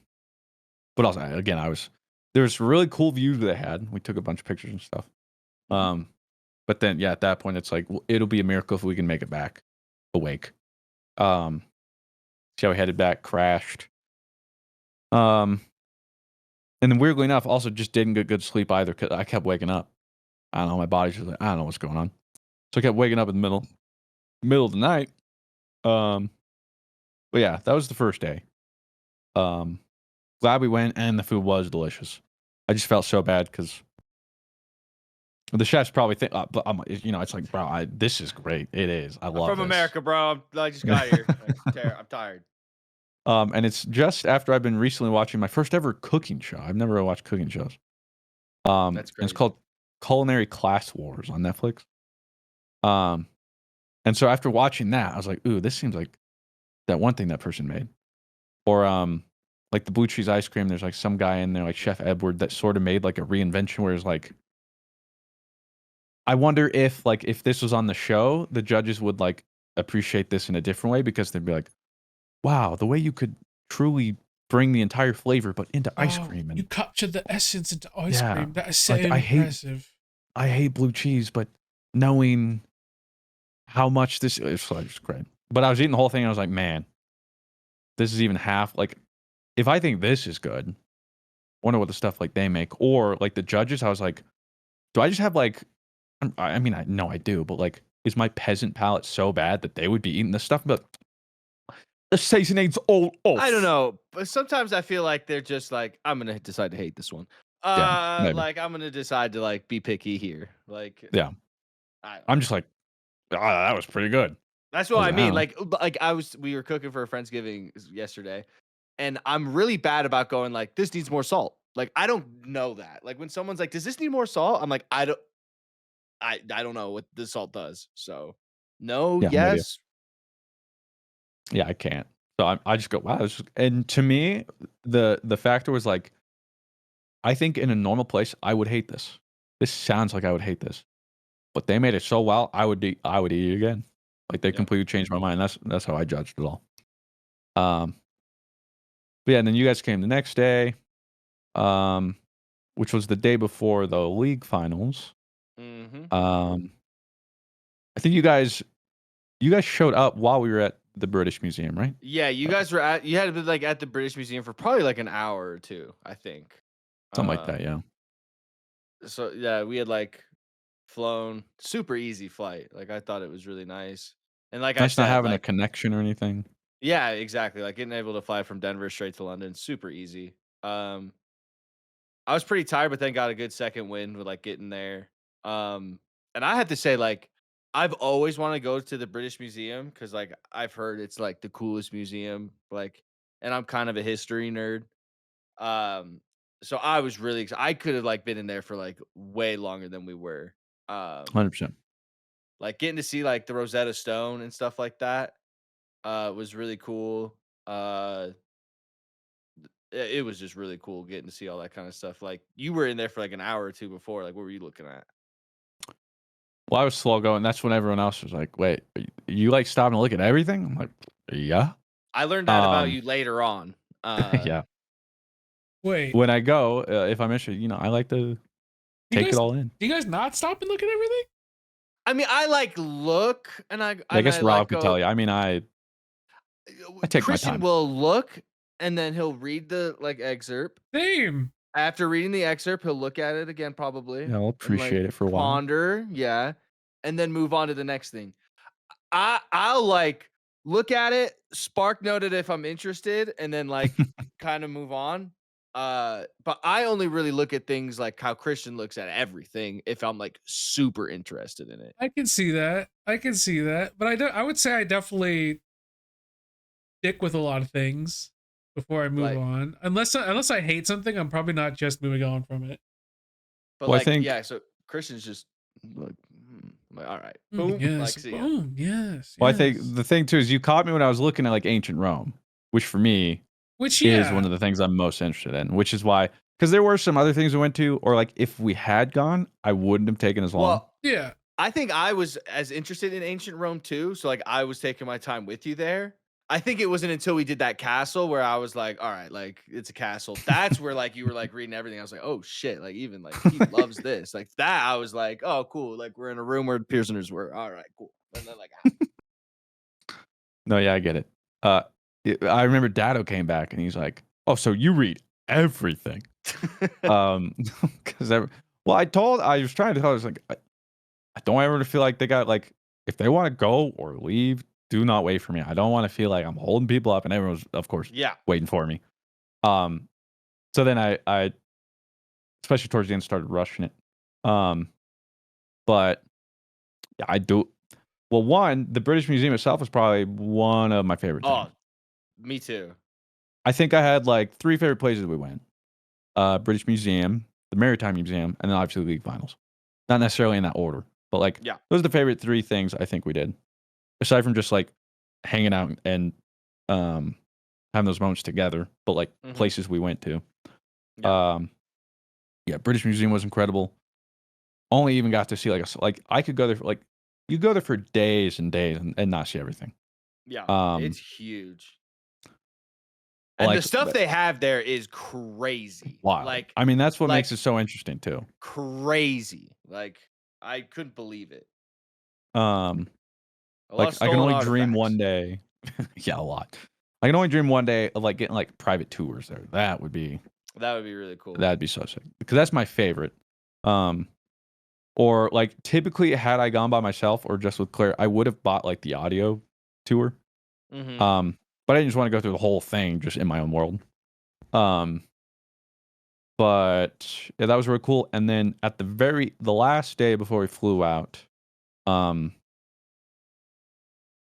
but also, again, there's really cool views they had. We took a bunch of pictures and stuff. Mhm. But then yeah, at that point, it's like it'll be a miracle if we can make it back awake. Um, so we headed back, crashed. Um, and then weirdly enough, also just didn't get good sleep either because I kept waking up. I don't know, my body's just like I don't know what's going on. So I kept waking up in the middle of the night. Um, but yeah, that was the first day. Um, glad we went, and the food was delicious. I just felt so bad because the chefs probably think, but it's like, bro, this is great. It is. I I'm love from this. America, bro. I just got here. I'm tired. And it's just after I've been recently watching my first ever cooking show. I've never watched cooking shows. That's And it's crazy. called Culinary Class Wars on Netflix. Um, and so after watching that, I was like, ooh, this seems like that one thing that person made. Or like the blue cheese ice cream. There's like some guy in there, like Chef Edward, that sort of made like a reinvention. Where it's like, I wonder if this was on the show, the judges would like appreciate this in a different way because they'd be like, wow, the way you could truly bring the entire flavor but into ice Oh, cream. you And captured the essence into ice yeah, cream. That is so like impressive. I hate blue cheese, but knowing how much this is like it's great. But I was eating the whole thing and I was like, man, this is even half like if I think this is good, wonder what the stuff like they make. Or like the judges, I was like, do I just have like I mean I know I do, but like is my peasant palate so bad that they would be eating this stuff? But the seasoning's all I don't off. know, but sometimes I feel like they're just like, I'm gonna decide to hate this one. Yeah, maybe. Like I'm gonna decide to like be picky here. Like Yeah. I don't I'm know. just like, that was pretty good. That's I what was I like, I mean. don't know. Like we were cooking for a Friendsgiving yesterday, and I'm really bad about going like, this needs more salt. Like I don't know that. Like when someone's like, does this need more salt? I'm like, I don't know what the salt does. So no, Yeah, maybe. yes. Yeah, I can't. So I just go, wow. And to me, the factor was like, I think in a normal place, I would hate this. This sounds like I would hate this, but they made it so well, I would eat it again. Like they Yep. completely changed my mind. That's how I judged it all. Um, but yeah, and then you guys came the next day, um, which was the day before the league finals. Mm-hmm. Um, I think you guys showed up while we were at the British Museum, right? Yeah, you had to be like at the British Museum for probably like an hour or two, I think. Something like that. Yeah. So yeah, we had like flown super easy flight. Like I thought it was really nice. And like I Nice not said, having a like connection or anything. yeah, exactly. Like getting able to fly from Denver straight to London, super easy. I was pretty tired, but then got a good second wind with like getting there. Um, and I have to say, like, I've always wanted to go to the British Museum because like I've heard it's like the coolest museum, like, and I'm kind of a history nerd. Um, so I was really I could have like been in there for like way longer than we were. Um, 100%. like getting to see like the Rosetta Stone and stuff like that was really cool. It was just really cool getting to see all that kind of stuff. Like you were in there for like an hour or two before. Like what were you looking at? Well, I was slow going. That's when everyone else was like, "Wait, you like stopping to look at everything?" I'm like, "Yeah." I learned that about Um, you later on. yeah. Wait, When I go, if I'm interested, I like to do you take it guys all in. do you guys not stop and look at everything? I mean, I like look and Yeah, I guess I Rob like could go. tell you. I mean, I take my Christian time. will look and then he'll read the like excerpt. Same. After reading the excerpt, he'll look at it again probably Yeah, I'll and like appreciate it for a while. ponder, yeah, and then move on to the next thing. I'll like look at it, spark note it if I'm interested, and then like kind of move on. But I only really look at things like how Christian looks at everything if I'm like super interested in it. I can see that. I can see that. But I would say I definitely stick with a lot of things before I move Like on. Unless I hate something, I'm probably not just moving on from it. But Well, I like, think yeah, so Christian's just like, I'm like, all right, boom, Yes. like, see ya. Boom. Yes. well, I think Yes. the thing too is you caught me when I was looking at like ancient Rome, which for me Which, is one yeah. of the things I'm most interested in, which is why because there were some other things we went to, or like if we had gone, I wouldn't have taken as long. Well, Yeah. I think I was as interested in ancient Rome too. So like I was taking my time with you there. I think it wasn't until we did that castle where I was like, all right, like it's a castle. That's where like you were like reading everything. I was like, oh shit, like even like he loves this. Like that, I was like, oh cool. Like we're in a room where prisoners were. All right, cool. And then like No, yeah, I get it. I remember Dado came back and he's like, "Oh, so you read everything?" Because I was trying to tell, I was like, I don't ever feel like they got like, if they want to go or leave, do not wait for me. I don't want to feel like I'm holding people up, and everyone's, of course, yeah. waiting for me. So then I, especially towards the end, started rushing it. But yeah, I do. Well, one, the British Museum itself is probably one of my favorite things. Oh, me too. I think I had like 3 favorite places we went. British Museum, the Maritime Museum, and then obviously the league finals. Not necessarily in that order, but like Yeah. those are the favorite 3 things I think we did. Aside from just like hanging out and um having those moments together, but like places we went to. Yeah. Yeah, British Museum was incredible. Only even got to see like I could go there for like you go there for days and days and not see everything. Yeah. Um It's huge. And the like stuff they have there is crazy. wild. I mean, that's what makes Like it so interesting too. crazy. Like I couldn't believe it. Um A lot Like, of I can stolen only dream artifacts. one day. Yeah, a lot. I can only dream one day of, like, getting, like, private tours there. That would be really cool. That'd be so sick, because that's my favorite. Um, or, like, typically, had I gone by myself or just with Claire, I would have bought, like, the audio tour. Mm-hmm. But I didn't just wanna go through the whole thing just in my own world. Um, but, yeah, that was really cool, and then at the last day before we flew out, um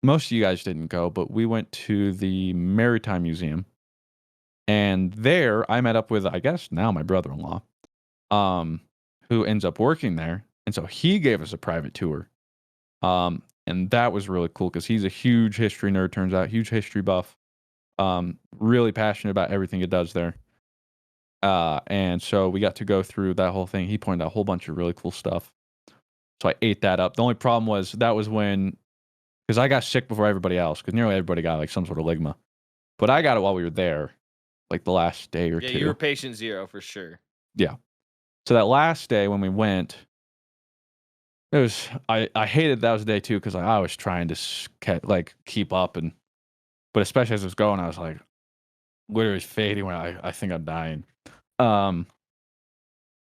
most of you guys didn't go, but we went to the Maritime Museum. And there, I met up with, I guess, now my brother-in-law, um, who ends up working there. And so he gave us a private tour. And that was really cool because he's a huge history nerd, turns out, huge history buff. Really passionate about everything it does there. And so we got to go through that whole thing. He pointed out a whole bunch of really cool stuff. So I ate that up. The only problem was that was when, because I got sick before everybody else, because nearly everybody got like some sort of ligma. But I got it while we were there, like the last day or Yeah, 2. you were patient zero for sure. Yeah. So that last day when we went, it was I hated that was day 2 because I was trying to like keep up but especially as it was going, I was like literally fading when I think I'm dying. Um,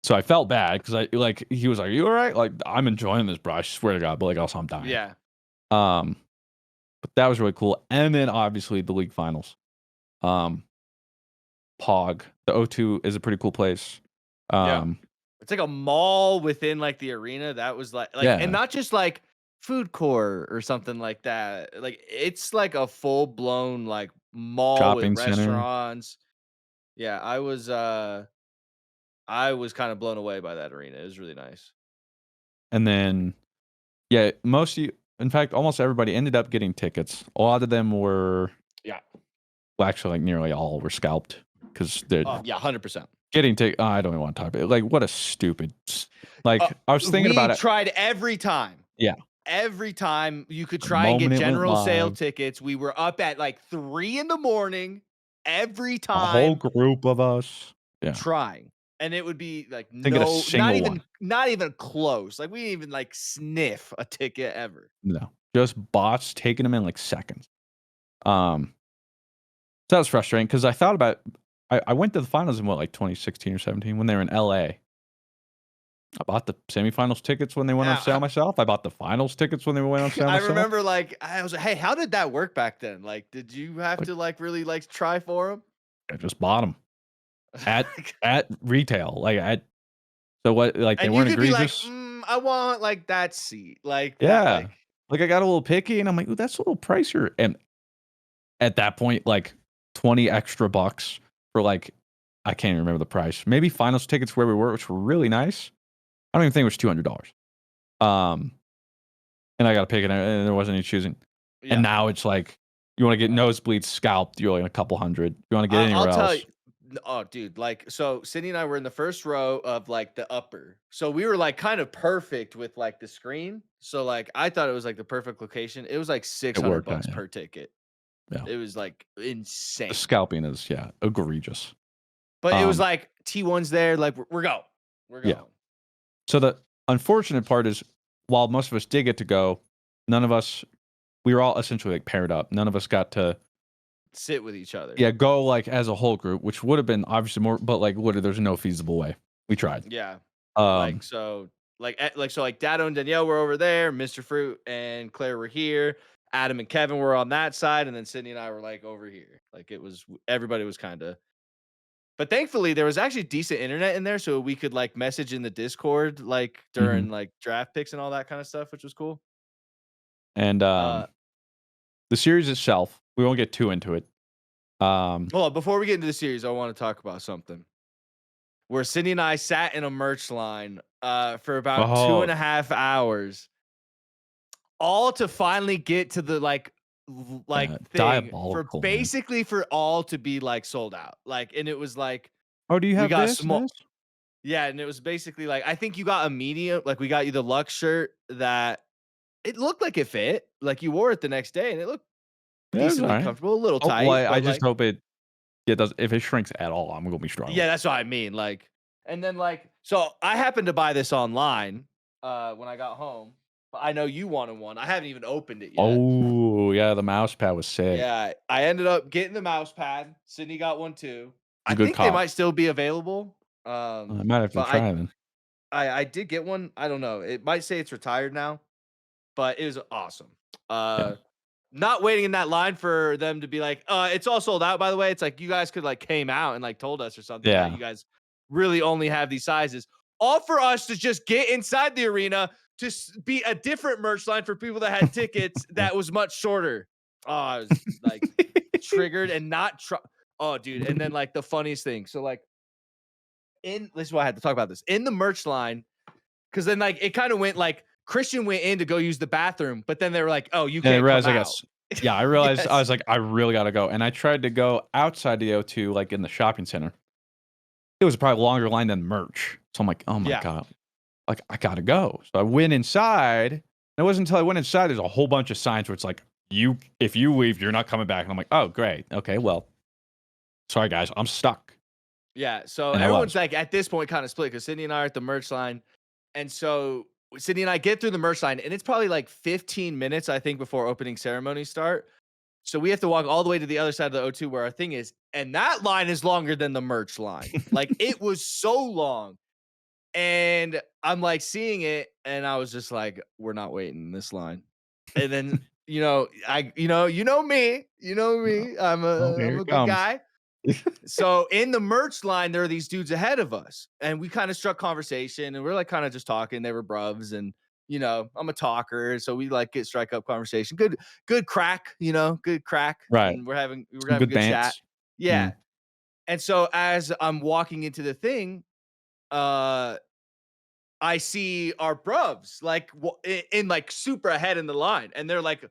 so I felt bad because I like he was like, "You all right?" Like I'm enjoying this, bro. I swear to God, but like also I'm dying. Yeah. Um, but that was really cool. And then obviously the league finals. Um, Pog, the O2 is a pretty cool place. Yeah. It's like a mall within like the arena. That was and Yeah, not just like food court or something like that. Like it's like a full blown like mall with shopping center. restaurants. Yeah, I was kind of blown away by that arena. It was really nice. And then, yeah, most of you, in fact, almost everybody ended up getting tickets. A lot of them were, Yeah. well, actually, like nearly all were scalped because they're Yeah, 100%. getting tickets. I don't even want to talk about it. Like, what a stupid, like, I was thinking We about it. tried every time. Yeah. Every time you could The try and get moment it went general sale live, tickets. We were up at like 3 a.m. every a whole time group of us. Yeah. trying. And it would be like Didn't get a not single one. even close. Like we didn't even like sniff a ticket ever. No. Just bots taking them in like seconds. So that was frustrating because I thought about, I went to the finals in what, like 2016 or 17 when they were in LA. I bought the semifinals tickets when they went on sale myself. I bought the finals tickets when they went on sale I myself. remember like I was like, hey, how did that work back then? Like, did you have to like really like try for them? I just bought them at retail. So what? Like they And you weren't could be like, egregious. I want like that seat, like that, Yeah. Like I got a little picky, and I'm like, ooh, that's a little pricier. And at that point, like 20 extra bucks for like I can't even remember the price. Maybe finals tickets where we were, which were really nice. I don't even think it was $200. Um, and I got to pick it, and there wasn't any choosing. And Yeah. now it's like, you want to get nosebleeds scalped, you're like a couple hundred. You want to get I'll anywhere tell you. else? Oh, dude, like, so Sydney and I were in the first row of like the upper. So we were like kind of perfect with like the screen. So like I thought it was like the perfect location. It was like It 600 worked out, bucks yeah. per ticket. Yeah. It was like The insane. scalping is, egregious. But it was like T1's there, like we're going. We're going. Yeah. So the unfortunate part is, while most of us did get to go, none of us, we were all essentially like paired up. None of us got to Sit with each other. go like as a whole group, which would have been obviously more, but like there's no feasible way. We tried. Yeah. Um, Like so like Dado and Danielle were over there, Mr. Fruit and Claire were here. Adam and Kevin were on that side, and then Sydney and I were like over here. Like it was everybody was kind of. But thankfully there was actually decent internet in there, so we could like message in the Discord like mhm. during like draft picks and all that kind of stuff, which was cool. And Uh the series itself, we won't get too into it. Hold on, before we get into the series, I want to talk about something. Where Sydney and I sat in a merch line for about two Oh, and a half hours, all to finally get to the thing for diabolical, man. basically for all to be like sold out. Like, and it was like Oh, do you we have got this and small. this? Yeah, and it was basically like I think you got a medium, like we got you the Lux shirt that it looked like it fit. Like you wore it the next day and it looked Yeah, it's all decently right. comfortable, a little Oh, well, tight, I but just like hope it does. If it shrinks at all, I'm gonna be struggling. yeah, that's what I mean. Like, and then like, so I happened to buy this online when I got home, but I know you wanted one. I haven't even opened it yet. Oh, yeah, the mouse pad was sick. Yeah, I ended up getting the mouse pad. Sydney got one too. It's I a good think they call. might still be available. I might have to But try then. I did get one. I don't know. It might say it's retired now, but it was awesome. Yeah. Not waiting in that line for them to be like, it's all sold out, by the way. It's like you guys could like came out and like told us or something that Yeah. you guys really only have these sizes. All for us to just get inside the arena to be a different merch line for people that had tickets that was much shorter. Oh, I was like triggered and not oh, dude. And then like the funniest thing. So like this is why I had to talk about this. In the merch line, because then like it kind of went like Christian went in to go use the bathroom, but then they were like, "Oh, you And I can't come realized out." I realized I Yes. was like, I really gotta go. And I tried to go outside the O2, like in the shopping center. It was probably a longer line than merch. So I'm like, oh my Yeah. God. Like, I gotta go. So I went inside. And it wasn't until I went inside, there's a whole bunch of signs where it's like, if you leave, you're not coming back. And I'm like, oh, great. Okay, well, sorry guys, I'm stuck. Yeah. So And I everyone's was. like at this point kind of split because Sydney and I are at the merch line. And so Sydney and I get through the merch line, and it's probably like 15 minutes, I think, before opening ceremonies start. So we have to walk all the way to the other side of the O2 where our thing is. And that line is longer than the merch line. Like it was so long. And I'm like seeing it, and I was just like, we're not waiting in this line. And then, you know me, Oh, I'm here a it good comes. guy. So in the merch line, there are these dudes ahead of us, and we kind of struck conversation, and we're like kind of just talking. They were bruvs, and I'm a talker, so we like strike up conversation. Good crack, good crack, Right. and we're having Some good good chat. bants. Yeah. Mm. And so as I'm walking into the thing, uh I see our bruvs like in like super ahead in the line, and they're like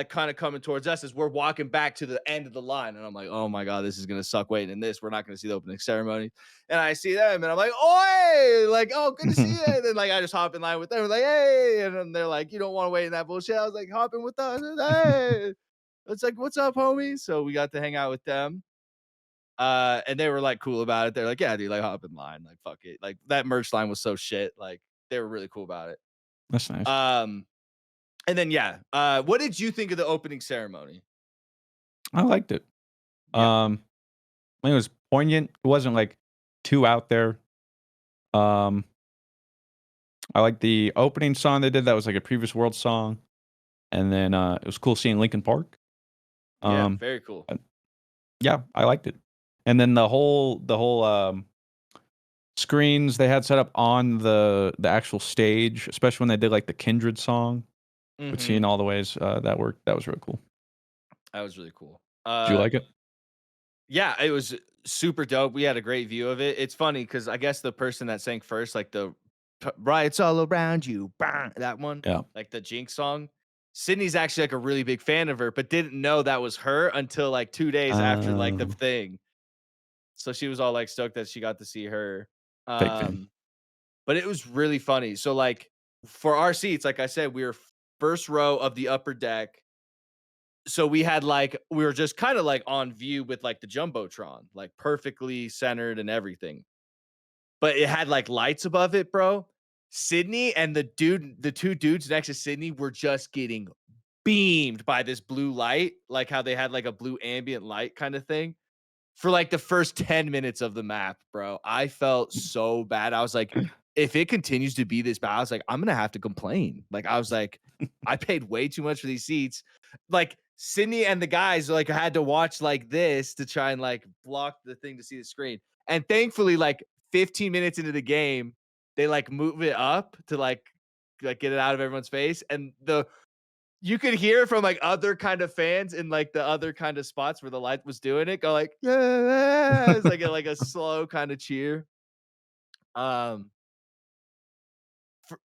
kind of coming towards us as we're walking back to the end of the line, and I'm like, oh my god, this is gonna suck waiting in this. We're not gonna see the opening ceremony, and I see them, and I'm like, oi, like, oh, good to see you. And then like I just hop in line with them, like, hey, and then they're like, you don't want to wait in that bullshit. I was like, hop in with us, and, hey, it's like, what's up, homie? So we got to hang out with them. And they were like cool about it. They're like, yeah, dude, like hop in line, like fuck it. Like that merch line was so shit. Like they were really cool about it. That's nice. And then yeah, what did you think of the opening ceremony? I liked it. Yeah, I think it was poignant. It wasn't like too out there. Um, I like the opening song they did. That was like a previous world song. And then it was cool seeing Linkin Park. yeah, Um, very cool. uh, yeah, I liked it. And then the whole screens they had set up on the actual stage, especially when they did like the Kindred song, with Hmm. seeing all the ways that worked. That was really cool. That was really cool. Did you like it? Yeah, it was super dope. We had a great view of it. It's funny because I guess the person that sang first, like Right, it's all around you. Bang, that one, Yeah. like the Jinx song. Sydney's actually like a really big fan of her, but didn't know that was her until like 2 days after like the Um, thing. So she was all like stoked that she got to see her. Fake fan. But it was really funny. So like for our seats, like I said, we were first row of the upper deck. So we were just kind of like on view with like the jumbotron, like perfectly centered and everything. But it had like lights above it, bro. Sydney and the two dudes next to Sydney were just getting beamed by this blue light, like how they had like a blue ambient light kind of thing for like the first 10 minutes of the map, bro. I felt so bad. I was like, if it continues to be this bad, I was like, I'm gonna have to complain. Like, I was like, I paid way too much for these seats. Like, Sydney and the guys like had to watch like this to try and like block the thing to see the screen. And thankfully, like 15 minutes into the game, they like move it up to like get it out of everyone's face. And you could hear from like other kind of fans in like the other kind of spots where the light was doing it, go like, yeah, it's like a slow kind of cheer. Um,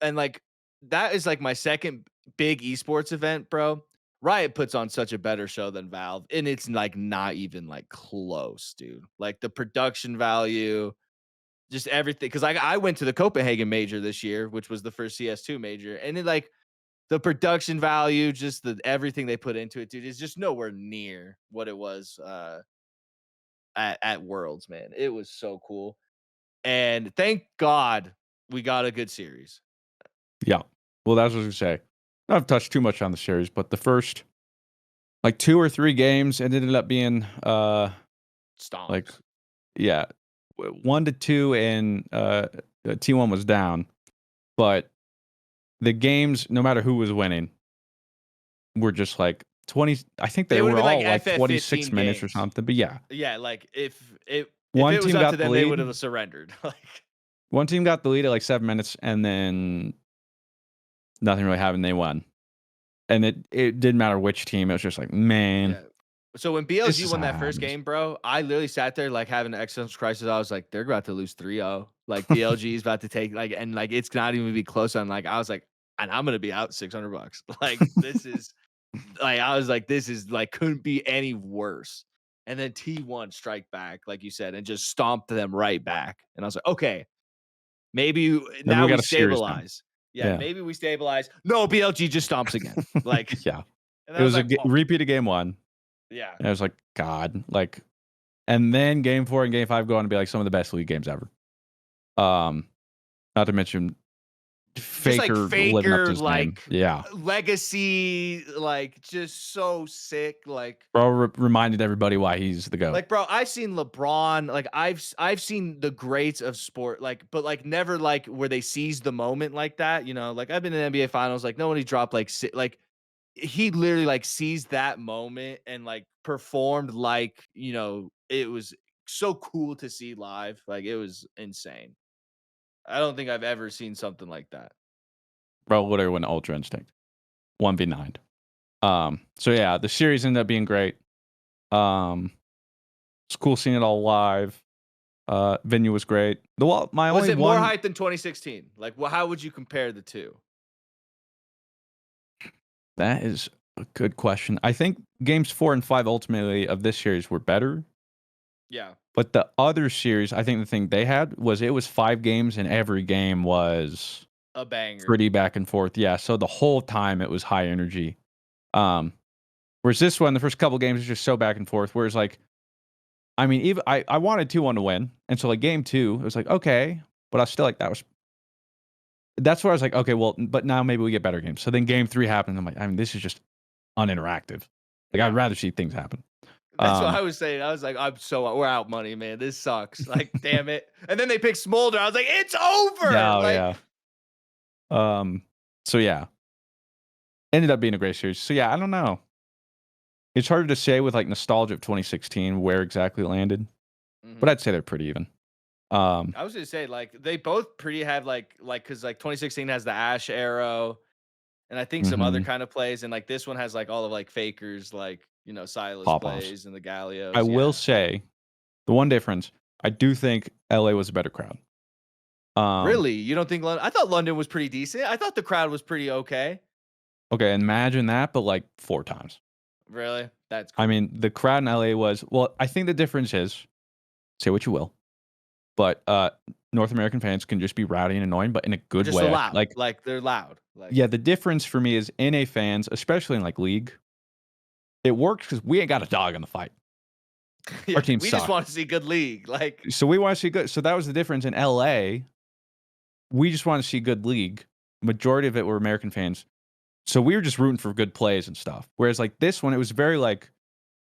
and like that is like my second big esports event, bro. Riot puts on such a better show than Valve, and it's like not even like close, dude. Like the production value, just everything. Because I went to the Copenhagen major this year, which was the first CS2 major, and it like the production value, just the everything they put into it, dude, is just nowhere near what it was at Worlds, man. It was so cool. And thank God we got a good series. Yeah. Well, that's what I was gonna say. Not have touched too much on the series, but the first like 2 or 3 games, it ended up being like Stomps. yeah, 1 to 2 and T1 was down, but the games, no matter who was winning, were just like 20. I think They they would have were been like all like FF 26 15 minutes or games. something. But yeah, Yeah, like if one it was team up to got the them, they would lead. have surrendered. Like One team got the lead at like 7 minutes, and then nothing really happened. They won, and it didn't matter which team. It was just like, man, yeah. So when this BLG is won how it that first happens. game, bro, I literally sat there like having an existential crisis. I was like, they're about to lose 3-0. Like BLG is about to take like and like it's not even be close on like I was like, and I'm gonna be out $600. Like this is like I was like, this is like couldn't be any worse. And then T1 strike back, like you said, and just stomped them right back. And I was like, okay, Maybe now we we got a series now. stabilize. Yeah, Yeah, maybe we stabilize. No, BLG just stomps again. Like, yeah. and It I was was a like, oh, repeat of game 1, yeah. and I was like, God, like, and then game 4 and game 5 go on to be like some of the best league games ever. Um, Not to mention Just like Faker living up to Faker, his name. like Yeah. legacy, like just so sick. Bro reminded everybody why he's the GOAT. Like, bro, I've seen LeBron, like I've seen the greats of sport, like, but like never like where they seize the moment like that, you know. Like I've been in NBA finals, like nobody dropped like he literally like seized that moment and like performed like, you know, it was so cool to see live. Like it was insane. I don't think I've ever seen something like that. Bro literally went Ultra Instinct. 1v9. So yeah, the series ended up being great. It's cool seeing it all live. Venue was great. My Was only it more one hype than 2016? Like, well, how would you compare the two? that is a good question. I think games 4 and 5 ultimately of this series were better. Yeah, But the other series, I think the thing they had was it was 5 games and every game was a banger. pretty back and forth. Yeah, so the whole time it was high energy. Um, Whereas this one, the first couple games was just so back and forth. Whereas like, I mean, even I wanted 2-1 to win, and so like game 2, it was like okay, but I was still like that's where I was like okay, well, but now maybe we get better games. So then game 3 happened. I'm like, I mean, this is just uninteractive. Like I'd Yeah. rather see things happen. That's what Um, I was saying. I was like, we're out money, man. This sucks. Like, damn it. And then they picked Smolder. I was like, it's over. yeah, Like, yeah. So yeah, ended up being a great series. So yeah, I don't know. It's harder to say with like nostalgia of 2016 where exactly it landed, but mhm. I'd say they're pretty even. Um, I was gonna say, like, they both pretty have like because like 2016 has the Ash arrow, and I think some other mhm, kind of plays, and like this one has like all of like Fakers, like you know, Silas pop offs. plays and the I Gallios. will Yeah. say the one difference. I do think LA was a better crowd. Really? You don't think London? I thought London was pretty decent. I thought the crowd was pretty okay. Okay, imagine that, but like 4 times. Really? That's I cool. mean, the crowd in LA was well, I think the difference is, say what you will, but North American fans can just be rowdy and annoying, but in a They're good just so way. loud. Like they're loud. Like Yeah, the difference for me is NA fans, especially in like league, it works because we ain't got a dog in the fight. yeah, Our team we just suck. want to see good league. Like So we want to see good. So that was the difference in LA. We just want to see good league. Majority of it were American fans. So we were just rooting for good plays and stuff. Whereas like this one, it was very like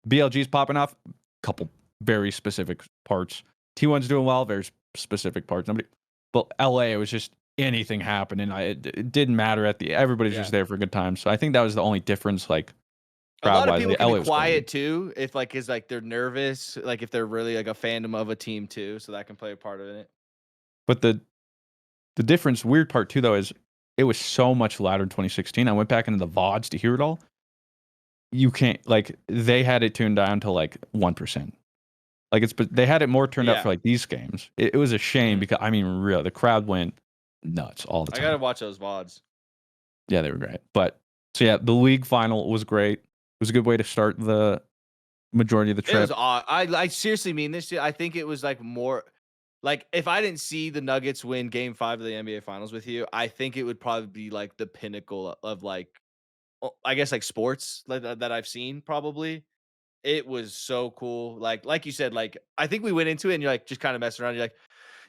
BLG's popping off, couple very specific parts. T1's doing well, very specific parts. Nobody, but LA, it was just anything happening. It didn't matter at the. Everybody's yeah. just there for a good time. So I think that was the only difference. Like A crowd lot of wise, people can LA be was crazy. quiet too if like is like they're nervous, like if they're really like a fandom of a team too, so that can play a part of it. But the difference, weird part too, though, is it was so much louder in 2016. I went back into the VODs to hear it all. You can't like they had it tuned down to like 1%. Like but they had it more turned up for Yeah. like these games. It was a shame because I mean, real the crowd went nuts all the I time. gotta watch those VODs. Yeah, they were great. But so yeah, the league final was great. It was a good way to start the majority of the It was trip. I seriously mean this. I think it was like more like if I didn't see the Nuggets win Game 5 of the NBA Finals with you, I think it would probably be like the pinnacle of like I guess like sports that I've seen probably. It was so cool. Like you said, like I think we went into it and you're like just kind of messing around. You're like,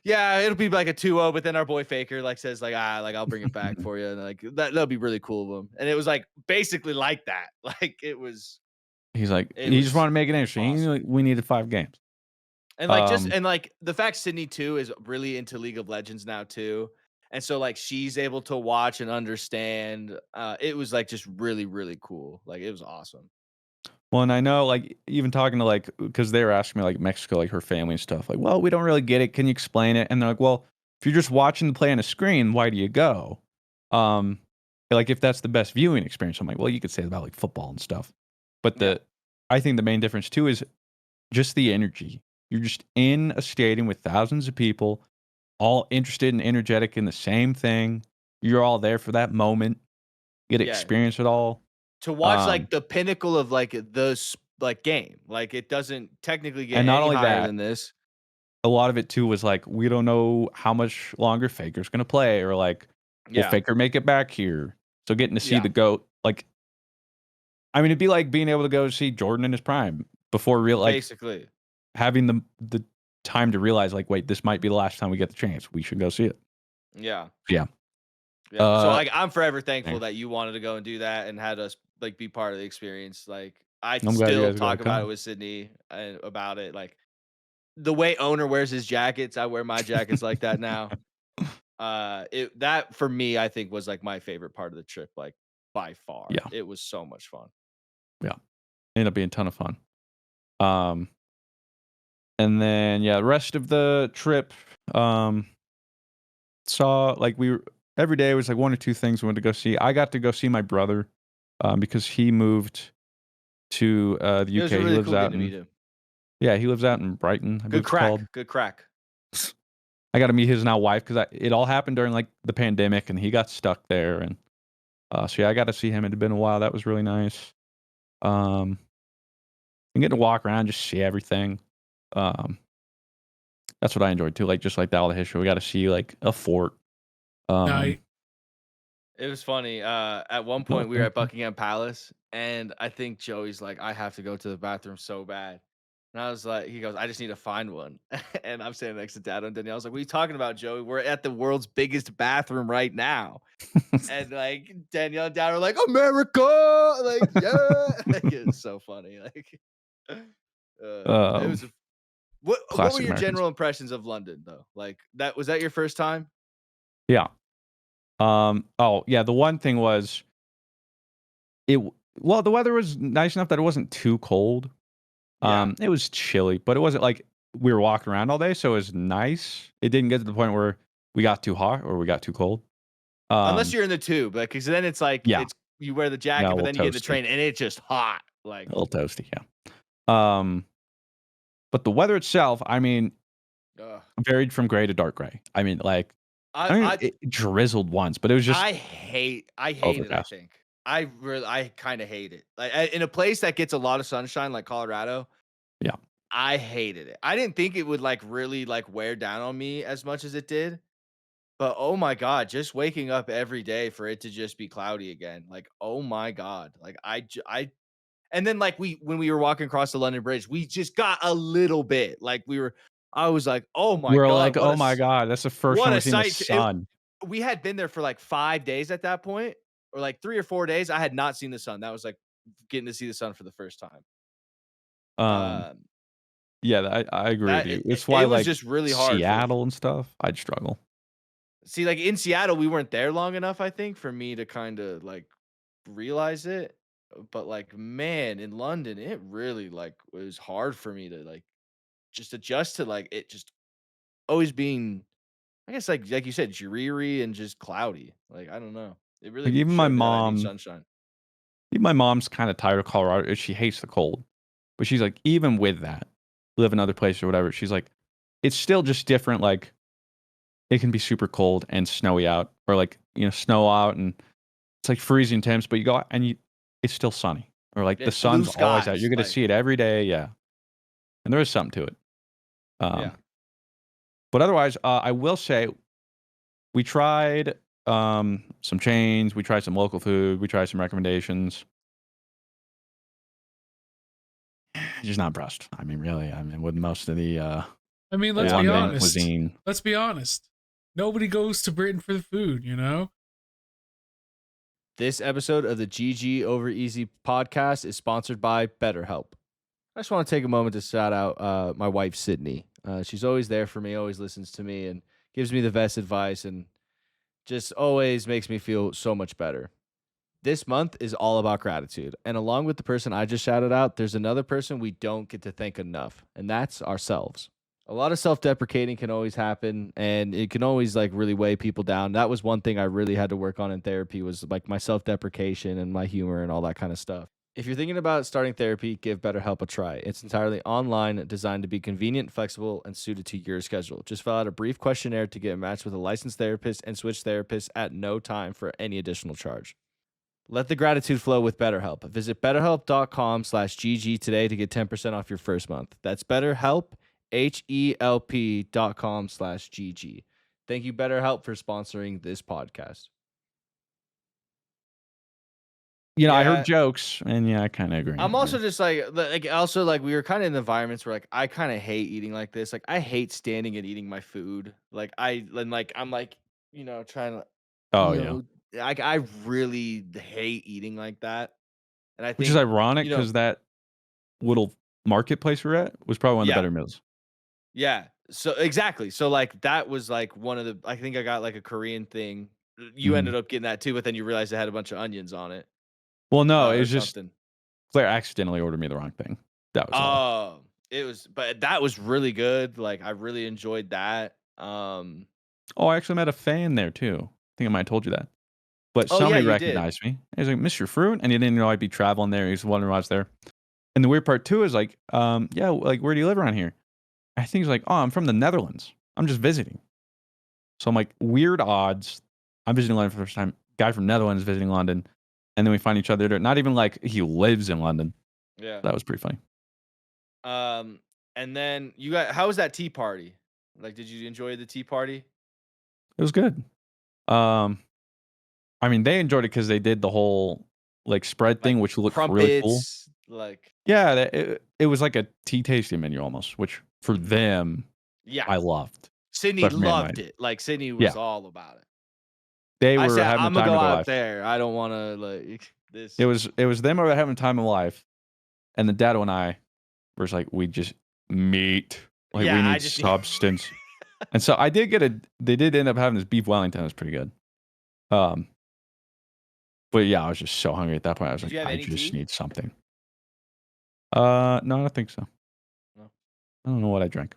yeah, it'll be like a 2-0, but then our boy Faker like says like like I'll bring it back for you, and like that'll be really cool of him. And it was like basically like that. Like He's like, it he just was wanted to make it interesting. awesome. We needed 5 games. And like the fact Sydney too is really into League of Legends now too. And so like she's able to watch and understand. It was like just really, really cool. Like it was awesome. Well, and I know, like, even talking to, like, because they were asking me, like, Mexico, like, her family and stuff, like, well, we don't really get it. Can you explain it? And they're like, well, if you're just watching the play on a screen, why do you go? Um, like, if that's the best viewing experience, I'm like, well, you could say that about, like, football and stuff. But Yeah. I think the main difference, too, is just the energy. You're just in a stadium with thousands of people, all interested and energetic in the same thing. You're all there for that moment. You get to Yeah. experience it all. To watch like the pinnacle of like like game. Like it doesn't technically get And not any only higher that, than this. a lot of it too was like, we don't know how much longer Faker's gonna play, or like, will Yeah. Faker make it back here? So getting to see Yeah. the GOAT, like, I mean, it'd be like being able to go see Jordan in his prime before Basically. having the time to realize, like, wait, this might be the last time we get the chance. We should go see it. Yeah. Yeah. Yeah. So Uh, like I'm forever thankful yeah. that you wanted to go and do that and had us like be part of the experience. Like I I'm glad you still guys got to talk about it come. with Sydney and about it. Like the way owner wears his jackets, I wear my jackets like that now. That for me, I think was like my favorite part of the trip, like by far. Yeah. It was so much fun. Yeah. Ended up being a ton of fun. And then yeah, the rest of the trip, saw like every day was like 1 or 2 things we went to go see. I got to go see my brother, because he moved to the It was a UK. He really lives cool out getting to meet in him. yeah, he lives out in Brighton, I Good believe it's called. crack. Good crack. I got to meet his now wife because it all happened during like the pandemic, and he got stuck there, and so yeah, I got to see him. It had been a while. That was really nice. And getting to walk around, just see everything. That's what I enjoyed too. Like just like that, all the history. We got to see like a fort. Night. It was funny. At one No, point, we were thank at you. Buckingham Palace, and I think Joey's like, "I have to go to the bathroom so bad." And I was like, he goes, "I just need to find one." And I'm standing next to Dad and Danielle. I was like, "What are you talking about, Joey? We're at the world's biggest bathroom right now." And like Danielle and Dad are like, "America!" Like, yeah, like it's so funny. Like, it was. What were Classic your Americans. general impressions of London though? Like that was that your first time? Yeah. Oh yeah, the one thing was well, the weather was nice enough that it wasn't too cold. Yeah. It was chilly, but it wasn't like we were walking around all day, so it was nice. It didn't get to the point where we got too hot or we got too cold. Unless Um, you're in the tube, like, because then it's like yeah, you wear the yeah, jacket, a but little then you get in the toasty, train and it's just hot. a Like, little toasty, yeah. But the weather itself, I mean, Ugh. varied from gray to dark gray. I mean, like, I I mean, I it drizzled once, but it was just I hate it, I overcast. think. I kinda hate it. Like, in a place that gets a lot of sunshine like Colorado, Yeah. I hated it. I didn't think it would, like, really, like, wear down on me as much as it did, but, oh my god, just waking up every day for it to just be cloudy again, like, oh my god. Like, I and then, like, when we were walking across the London Bridge, we just got a little bit, like, I was like, "Oh my We're god, like, "Oh my god, that's the first what time a we've seen the sight to it." sun." We had been there for, like, 5 days at that point, or, like, 3 or 4 days. I had not seen the sun. That was, like, getting to see the sun for the first time. Um, Um, yeah, I agree with that you. it It's why, it was like, just really hard for Seattle and stuff, I'd struggle. see, like, in Seattle, we weren't there long enough, I think, for me to kinda, like, realize it, but, like, man, in London, it really, like, was hard for me to, like, just adjust to, like, it just always being, I guess, like you said, dreary and just cloudy. Like, I don't know. It Like, really showed me that I need sunshine. even my mom's kinda tired of Colorado, she hates the cold. But she's like, even with that, live in other places or whatever, she's like, it's still just different, like, it can be super cold and snowy out or, like, snow out and it's, like, freezing temps, but you go out and it's still sunny or, like, the It's blue sun's always out. You're skies, gonna like, see it every day, yeah, and there is something to it. yeah. Um, but otherwise, I will say we tried, some chains, we tried some local food, we tried some recommendations. Just not impressed. I mean, really, I mean, with most of the, I mean, let's Yeah, be London man. honest. cuisine. Let's be honest. Nobody goes to Britain for the food, you know? This episode of the GG Over Easy podcast is sponsored by BetterHelp. I just want to take a moment to shout out my wife, Sydney. She's always there for me, always listens to me, and gives me the best advice, and just always makes me feel so much better. This month is all about gratitude. And along with the person I just shouted out, there's another person we don't get to thank enough, and that's ourselves. A lot of self-deprecating can always happen, and it can always like really weigh people down. That was one thing I really had to work on in therapy, was like my self-deprecation and my humor and all that kind of stuff. If you're thinking about starting therapy, give BetterHelp a try. It's entirely online, designed to be convenient, flexible, and suited to your schedule. Just fill out a brief questionnaire to get matched with a licensed therapist and switch therapists at no time for any additional charge. Let the gratitude flow with BetterHelp. Visit betterhelp.com/GG today to get 10% off your first month. That's BetterHelp, HELP.com/GG. Thank you, BetterHelp, for sponsoring this podcast. I heard Yeah, jokes, and yeah, I kinda agree. I'm also just like also like we were kind of in environments where like I kind of hate eating like this. Like I hate standing and eating my food. Like I'm like, trying to, Oh, you yeah. know, like I really hate eating like that. And I Which is think, ironic you know, because that little marketplace we're at was probably one of the yeah, better meals. yeah. So exactly. So like that was like one of the, I think I got like a Korean thing. You Mhm. ended up getting that too, but then you realized it had a bunch of onions on it, Well, no, it or was just something. Claire accidentally ordered me the wrong thing. That was all. Oh, but that was really good. Like I really enjoyed that. Oh, I actually met a fan there too. I think I might have told you that. But Oh yeah, somebody you did. recognized me. He was like, "Mr. Fruit?" And he didn't know I'd be traveling there. He was wondering why I was there. And the weird part too is like, yeah, like, "Where do you live around here?" I think he's like, "Oh, I'm from the Netherlands. I'm just visiting." So I'm like, weird odds. I'm visiting London for the first time. Guy from Netherlands visiting London, and then we find each other there. Not even like he lives in London. Yeah. That was pretty funny. Um, and then how was that tea party? Like, did you enjoy the tea party? It was good. Um, I mean, they enjoyed it because they did the whole like spread Like thing, which looked really cool. crumpets, like Yeah, it was like a tea tasting menu almost, which for them yeah. I loved. Sydney Especially me and my loved it. Like Sydney yeah, was all about it. they I were said, having the I'm gonna time go of their out life. there. I don't want to like It this. was it was them over having the time of life, and the dad and I were just like, we just meat, like we Yeah, I need just substance. And so I did get they did end up having this beef Wellington. It was pretty good. Um, but yeah, I was just so hungry at that point. I was Did like, you have I any just tea? need something. No, I don't think so. No. I don't know what I drank.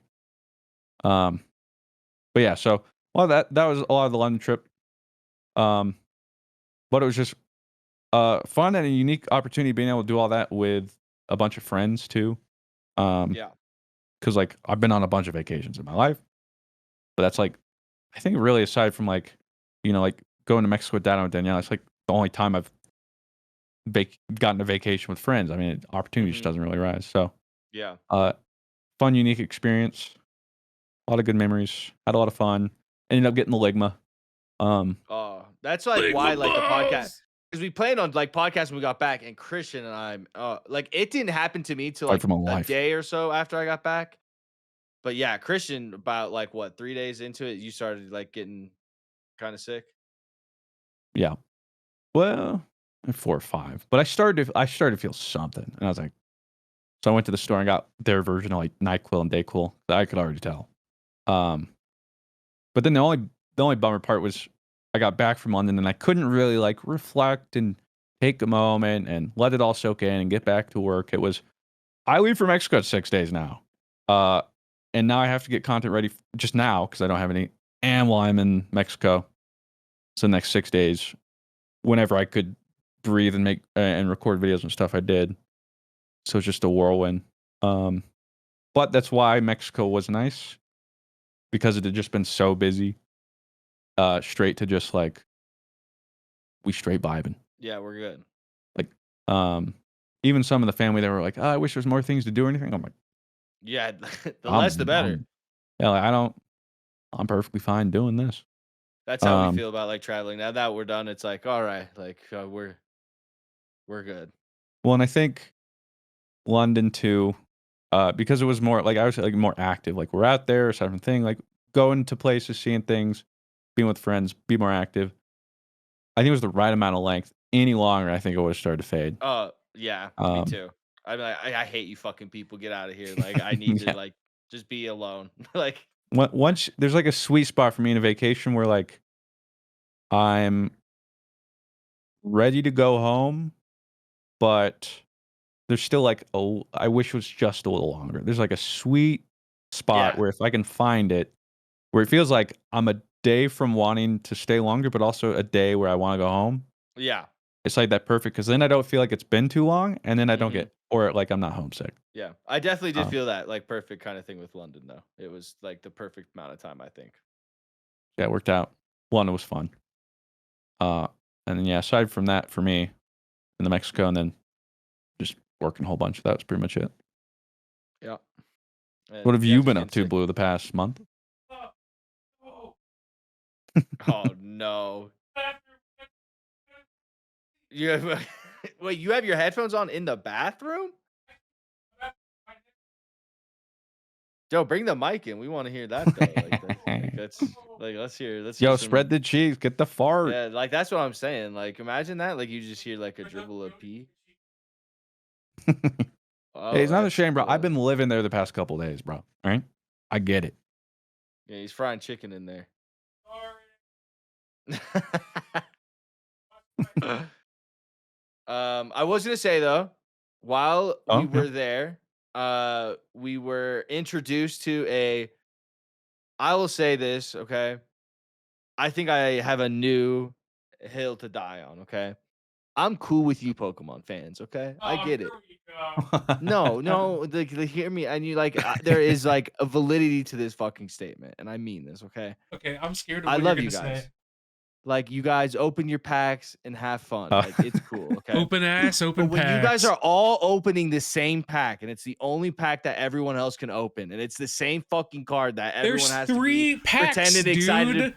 Um, but yeah, so well, that was a lot of the London trip. Um, but it was just fun and a unique opportunity being able to do all that with a bunch of friends too. Yeah. Because like I've been on a bunch of vacations in my life, But that's like, I think really aside from like, like going to Mexico with Dad and Danielle, it's like the only time I've gotten a vacation with friends. I mean, opportunity just doesn't really rise. So, Yeah. fun, unique experience. A lot of good memories. Had a lot of fun. Ended up getting the Ligma. Oh, that's like why like the podcast, because we planned on like podcast when we got back, and Christian and I, like it didn't happen to me till Fight like for my a life. day or so after I got back. But yeah, Christian, about like what, 3 days into it, you started like getting kind of sick. Yeah. Well, 4 or 5. But I started to feel something, and I was like, so I went to the store and got their version of like NyQuil and Dayquil. I could already tell. But then the only bummer part was I got back from London and I couldn't really like reflect and take a moment and let it all soak in and get back to work. It was I leave for Mexico in 6 days now. And now I have to get content ready just now because I don't have any. And while I'm in Mexico, so the next 6 days, whenever I could breathe and make and record videos and stuff, I did. So it's just a whirlwind. But that's why Mexico was nice, because it had just been so busy. Straight to just like we straight vibing. Yeah, we're good. Like, even some of the family, they were like, "Oh, I wish there's more things to do or anything." I'm like, Yeah, the less the better. Yeah, like, I'm perfectly fine doing this. That's how we feel about like traveling. Now that we're done, it's like, all right, like we're good. Well, and I think London too, because it was more like I was like more active. Like we're out there, certain thing, like going to places, seeing things, being with friends, be more active. I think it was the right amount of length. Any longer, I think it would have started to fade. Yeah, me too. I hate you fucking people. Get out of here. Like I need to like just be alone. Like Once there's like a sweet spot for me in a vacation where like I'm ready to go home, but there's still like I wish it was just a little longer. There's like a sweet spot Yeah. where if I can find it, where it feels like I'm a day from wanting to stay longer, but also a day where I want to go home. Yeah. It's like that perfect, because then I don't feel like it's been too long, and then I don't get, or like I'm not homesick. Yeah. I definitely did feel that like perfect kind of thing with London though. It was like the perfect amount of time, I think. Yeah, it worked out. One, it was fun. And then yeah, aside from that, for me, in the Mexico, and then just working a whole bunch. That was pretty much it. Yeah. What have you been up to, Blue, the past month? Oh no. You have, wait, you have your headphones on in the bathroom? Joe, bring the mic in. We want to hear that though. Let's hear. Yo, spread the cheese. Get the fart. Yeah, like that's what I'm saying. Like, imagine that. Like, you just hear like a dribble of pee. Hey, it's not a shame, bro. I've been living there the past couple days, bro. All right, I get it. Yeah, he's frying chicken in there. I was gonna say though, while we were there, we were introduced to I will say this, okay? I think I have a new hill to die on, okay? I'm cool with you Pokemon fans, okay? I get it. No, like, hear me, and you like there is like a validity to this fucking statement, and I mean this, okay? Okay, I'm scared of what I you're love gonna you guys. say. Like, you guys open your packs and have fun. Like, it's cool, okay? Open ass, open But when packs. you guys are all opening the same pack, and it's the only pack that everyone else can open, and it's the same fucking card that everyone has to be packs, pretending excited. dude.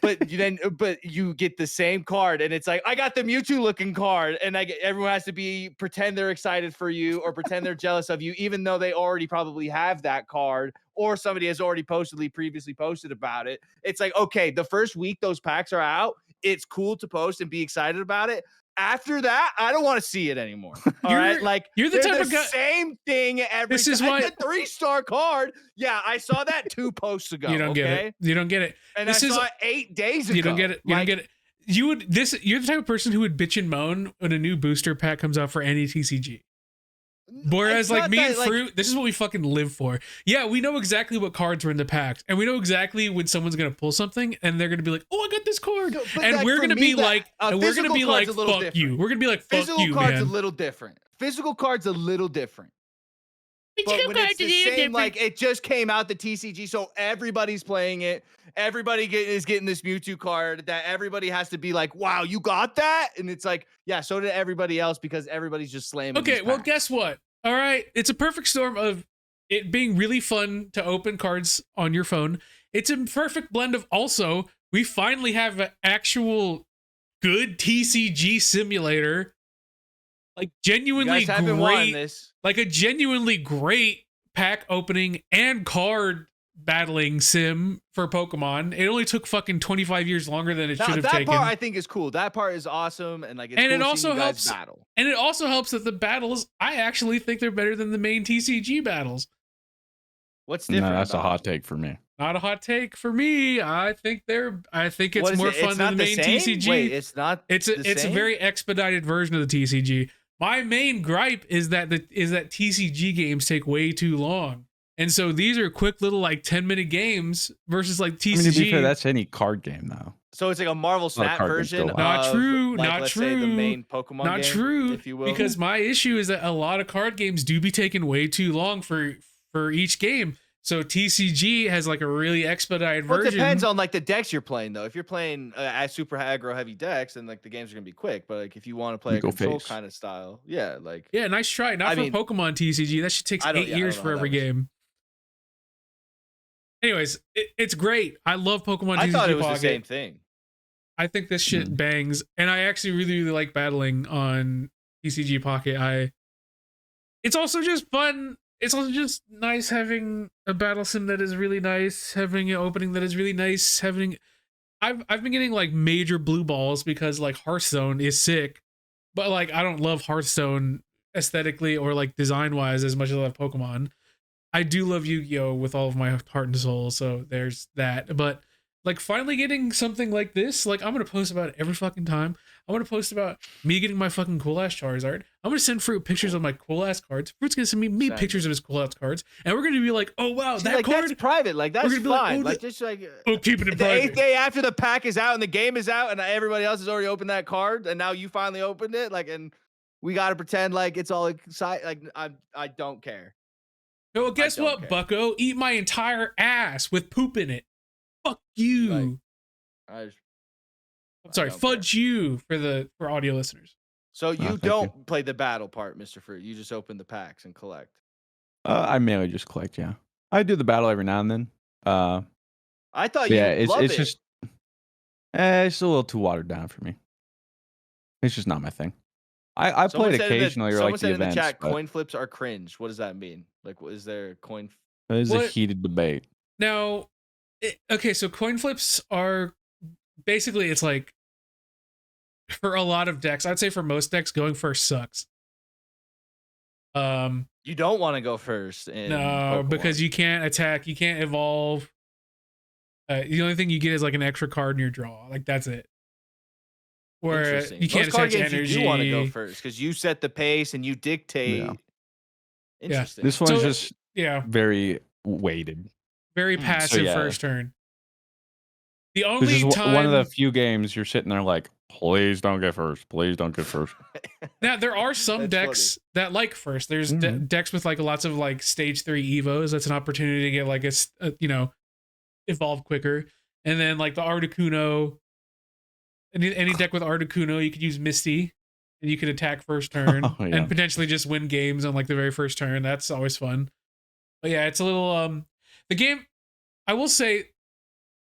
But you get the same card, and it's like, I got the Mewtwo looking card, and everyone has to pretend they're excited for you or pretend they're jealous of you, even though they already probably have that card, or somebody has already previously posted about it. It's like, okay, the first week those packs are out, it's cool to post and be excited about it. After that, I don't want to see it anymore. All right, like you're the type of guy. Same thing every. This is why the 3-star card. Yeah, I saw that 2 posts ago. You don't get it. You don't get it. And this I saw it 8 days ago. You don't get it. You don't get it. You're the type of person who would bitch and moan when a new booster pack comes out for any TCG. Whereas like me and Fruit, this is what we fucking live for. Yeah, we know exactly what cards are in the packs, and we know exactly when someone's gonna pull something, and they're gonna be like, "Oh, I got this card," and we're gonna be like, "Fuck you." We're gonna be like, "Fuck you." Physical card's a little different. Physical card's a little different. But when it's the same, like it just came out the TCG, so everybody's playing it. Everybody is getting this Mewtwo card that everybody has to be like, "Wow, you got that!" And it's like, yeah, so did everybody else because everybody's just slamming. Okay, these well, packs. guess what? All right, it's a perfect storm of it being really fun to open cards on your phone. It's a perfect blend of also we finally have an actual good TCG simulator, like genuinely great, like a genuinely great pack opening and card battling sim for Pokemon. It only took fucking 25 years longer than it should have taken. That part I think is cool. That part is awesome, and like, it's and cool it also helps battle. And it also helps that the battles, I actually think they're better than the main TCG battles. What's different? No, that's a hot take for me. Not a hot take for me. I think it's more fun than the main TCG. Wait, it's not. It's a very expedited version of the TCG. My main gripe is that TCG games take way too long. And so these are quick little like 10-minute games versus like TCG. I mean, to be fair, that's any card game though. So it's like a Marvel Snap version. Not true. Like, not let's true. say the main Pokemon not game, true. If you will. Because my issue is that a lot of card games do be taking way too long for each game. So TCG has like a really expedited version. It depends on like the decks you're playing though. If you're playing at super aggro heavy decks, then like the games are gonna be quick. But like if you want to play a control kind of style, yeah, nice try. Not for Pokemon TCG. That shit takes 8 years for every game. Anyways, it's great. I love Pokemon TCG. I thought it was Pocket. the same thing. I think this shit bangs, and I actually really, really like battling on TCG Pocket. It's also just fun. It's also just nice having a battle sim that is really nice, having an opening that is really nice, I've been getting like major blue balls because like Hearthstone is sick, but like I don't love Hearthstone aesthetically or like design wise as much as I love Pokemon. I do love Yu-Gi-Oh with all of my heart and soul, so there's that. But like finally getting something like this, like I'm gonna post about it every fucking time. I'm gonna post about me getting my fucking cool ass Charizard. I'm gonna send Fruit pictures of my cool ass cards. Fruit's gonna send me pictures of his cool ass cards, and we're gonna be like, oh wow, that like, card. That's private. Like that's fine. Like, just like keep it in the private. 8th day after the pack is out and the game is out, and everybody else has already opened that card, and now you finally opened it. Like, and we gotta pretend like it's all exciting. Like I don't care. Well, guess what, Bucko? Eat my entire ass with poop in it. Fuck you. I'm sorry, fudge you for audio listeners. So you don't play the battle part, Mr. Fruit. You just open the packs and collect. I mainly just collect. Yeah, I do the battle every now and then. I thought it's just it's a little too watered down for me. It's just not my thing. I play it occasionally or like the events. In the chat, coin flips are cringe. What does that mean? Like, is there coin? It is a heated debate. Now, okay, so coin flips are basically, it's like for a lot of decks, I'd say for most decks, going first sucks. You don't want to go first. No, Pokemon. Because you can't attack, you can't evolve. The only thing you get is like an extra card in your draw. Like that's it. Where you can't attach energy. You do want to go first because you set the pace and you dictate. Yeah. Interesting. This one's just very weighted. Very passive first turn. The only this is time one of the few games you're sitting there like, please don't get first. Please don't get first. Now there are some decks that like first. There's decks with like lots of like stage 3 evos. That's an opportunity to get like a evolve quicker. And then like the Articuno. Any deck with Articuno, you could use Misty, and you could attack first turn and potentially just win games on like the very first turn. That's always fun. But yeah, it's a little the game. I will say,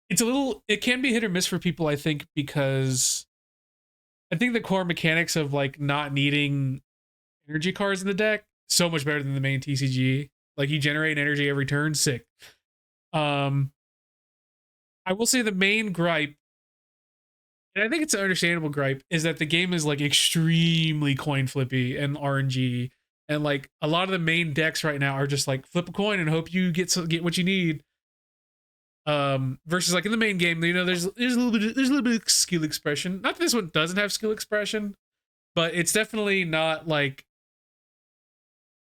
it can be hit or miss for people. I think because I think the core mechanics of like not needing energy cards in the deck so much better than the main TCG. Like you generate energy every turn, sick. I will say the main gripe. And I think it's an understandable gripe is that the game is like extremely coin flippy and RNG, and like a lot of the main decks right now are just like flip a coin and hope you get what you need. Versus like in the main game, there's a little bit of skill expression. Not that this one doesn't have skill expression, but it's definitely not like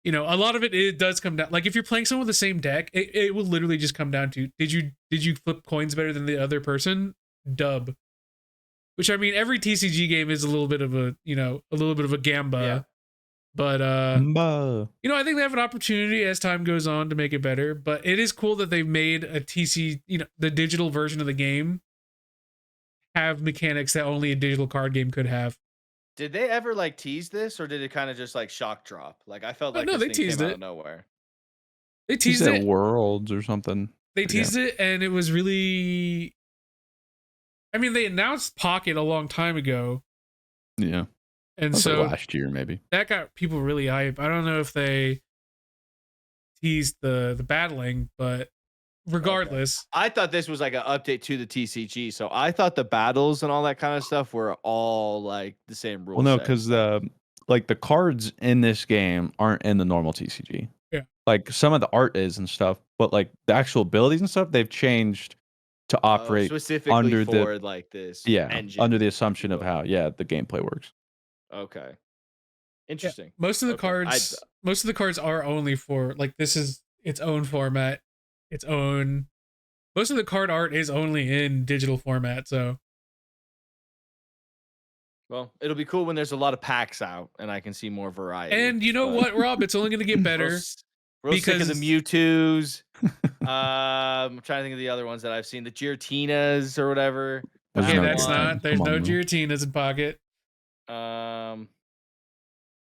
a lot of it does come down. Like if you're playing someone with the same deck, it will literally just come down to did you flip coins better than the other person? Dub. Which I mean, every TCG game is a little bit of a gamba. But Mba. I think they have an opportunity as time goes on to make it better. But it is cool that they've made a TC, the digital version of the game have mechanics that only a digital card game could have. Did they ever like tease this, or did it kind of just like shock drop? Like I felt Oh, like no, this they thing came teased out it. of nowhere. They He teased said it. worlds or something. They teased it, and it was really. I mean, they announced Pocket a long time ago. Yeah. And That was like so last year, maybe. that got people really hype. I don't know if they teased the battling, but regardless. I thought this was like an update to the TCG, so I thought the battles and all that kind of stuff were all like the same rules. Well, no, because like the cards in this game aren't in the normal TCG. Yeah. Like some of the art is and stuff, but like the actual abilities and stuff, they've changed to operate specifically under for like this engine, under the assumption if of you will. how the gameplay works. Okay. Interesting. Yeah, most of the Okay. cards are only for like this is its own format, its own. Most of the card art is only in digital format, so. Well, it'll be cool when there's a lot of packs out and I can see more variety. And you know what, Rob? It's only going to get better. Real sick of the Mewtwo's. I'm trying to think of the other ones that I've seen. The Giratinas or whatever. Okay, no that's Giratina. not. There's Come no on, man. Giratinas in Pocket.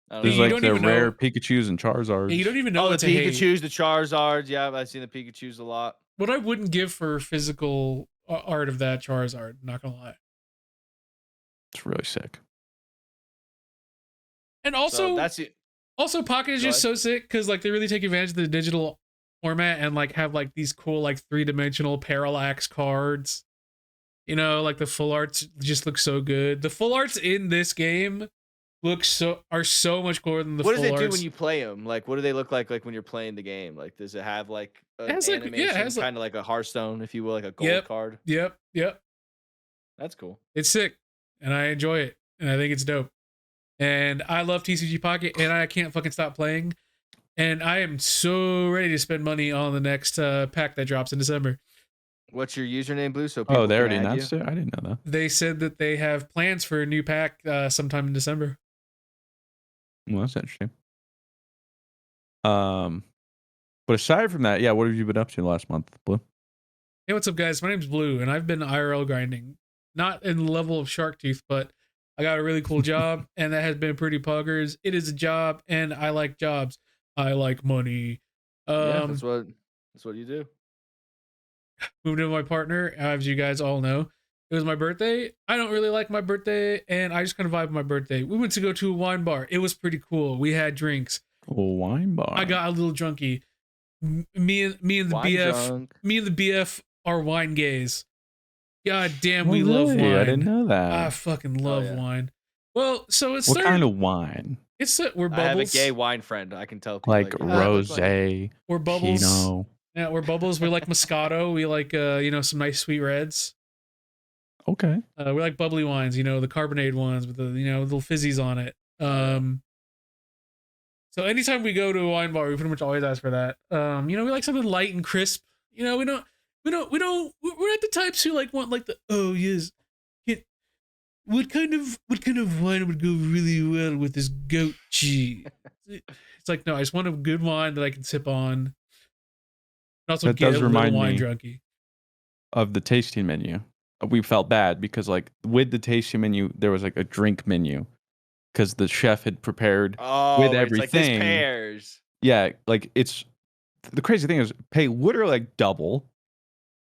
There's You like don't the even rare know- Pikachu's and Charizards. Yeah, you don't even know the what to hate. Pikachu's, the Charizards. Yeah, I've seen the Pikachu's a lot. What I wouldn't give for physical art of that Charizard, not gonna lie. It's really sick. And also, So that's it. Also, Pocket is Go just so sick because like they really take advantage of the digital format and like have like these cool like 3-dimensional parallax cards. Like the full arts just look so good. The full arts in this game are so much cooler than the What full does it arts. do when you play them? Like, what do they look like when you're playing the game? Like, does it have like an animation, kind of like a Hearthstone, if you will, like a gold card? Yep. That's cool. It's sick, and I enjoy it, and I think it's dope. And I love TCG Pocket, and I can't fucking stop playing. And I am so ready to spend money on the next pack that drops in December. What's your username, Blue? So people they already can add announced you? it? I didn't know that. They said that they have plans for a new pack sometime in December. Well, that's interesting. But aside from that, what have you been up to last month, Blue? Hey, what's up, guys? My name's Blue, and I've been IRL grinding. Not in the level of Shark Tooth, but I got a really cool job, and that has been pretty puggers. It is a job, and I like jobs. I like money. That's what you do. Moved in with my partner, as you guys all know. It was my birthday. I don't really like my birthday, and I just kind of vibe with my birthday. We went to go to a wine bar. It was pretty cool. We had drinks. A wine bar. I got a little drunky. Me and the BF are wine gays. God damn, we love wine. I didn't know that. I fucking love wine. Well, so it's what kind of wine? We're Bubbles. I have a gay wine friend. I can tell people like rosé. We're Bubbles. Pinot. Yeah, we're Bubbles. We like Moscato. We like some nice sweet reds. Okay. We like bubbly wines. The carbonated ones with the little fizzies on it. So anytime we go to a wine bar, we pretty much always ask for that. We like something light and crisp. We're not the types who want like the what kind of wine would go really well with this goat cheese? It's like, no, I just want a good wine that I can sip on. And also that get does a remind little wine me drunky. Of the tasting menu. We felt bad because like with the tasting menu, there was like a drink menu because the chef had prepared with everything. It's like this pairs. Yeah, like it's the crazy thing is pay literally like double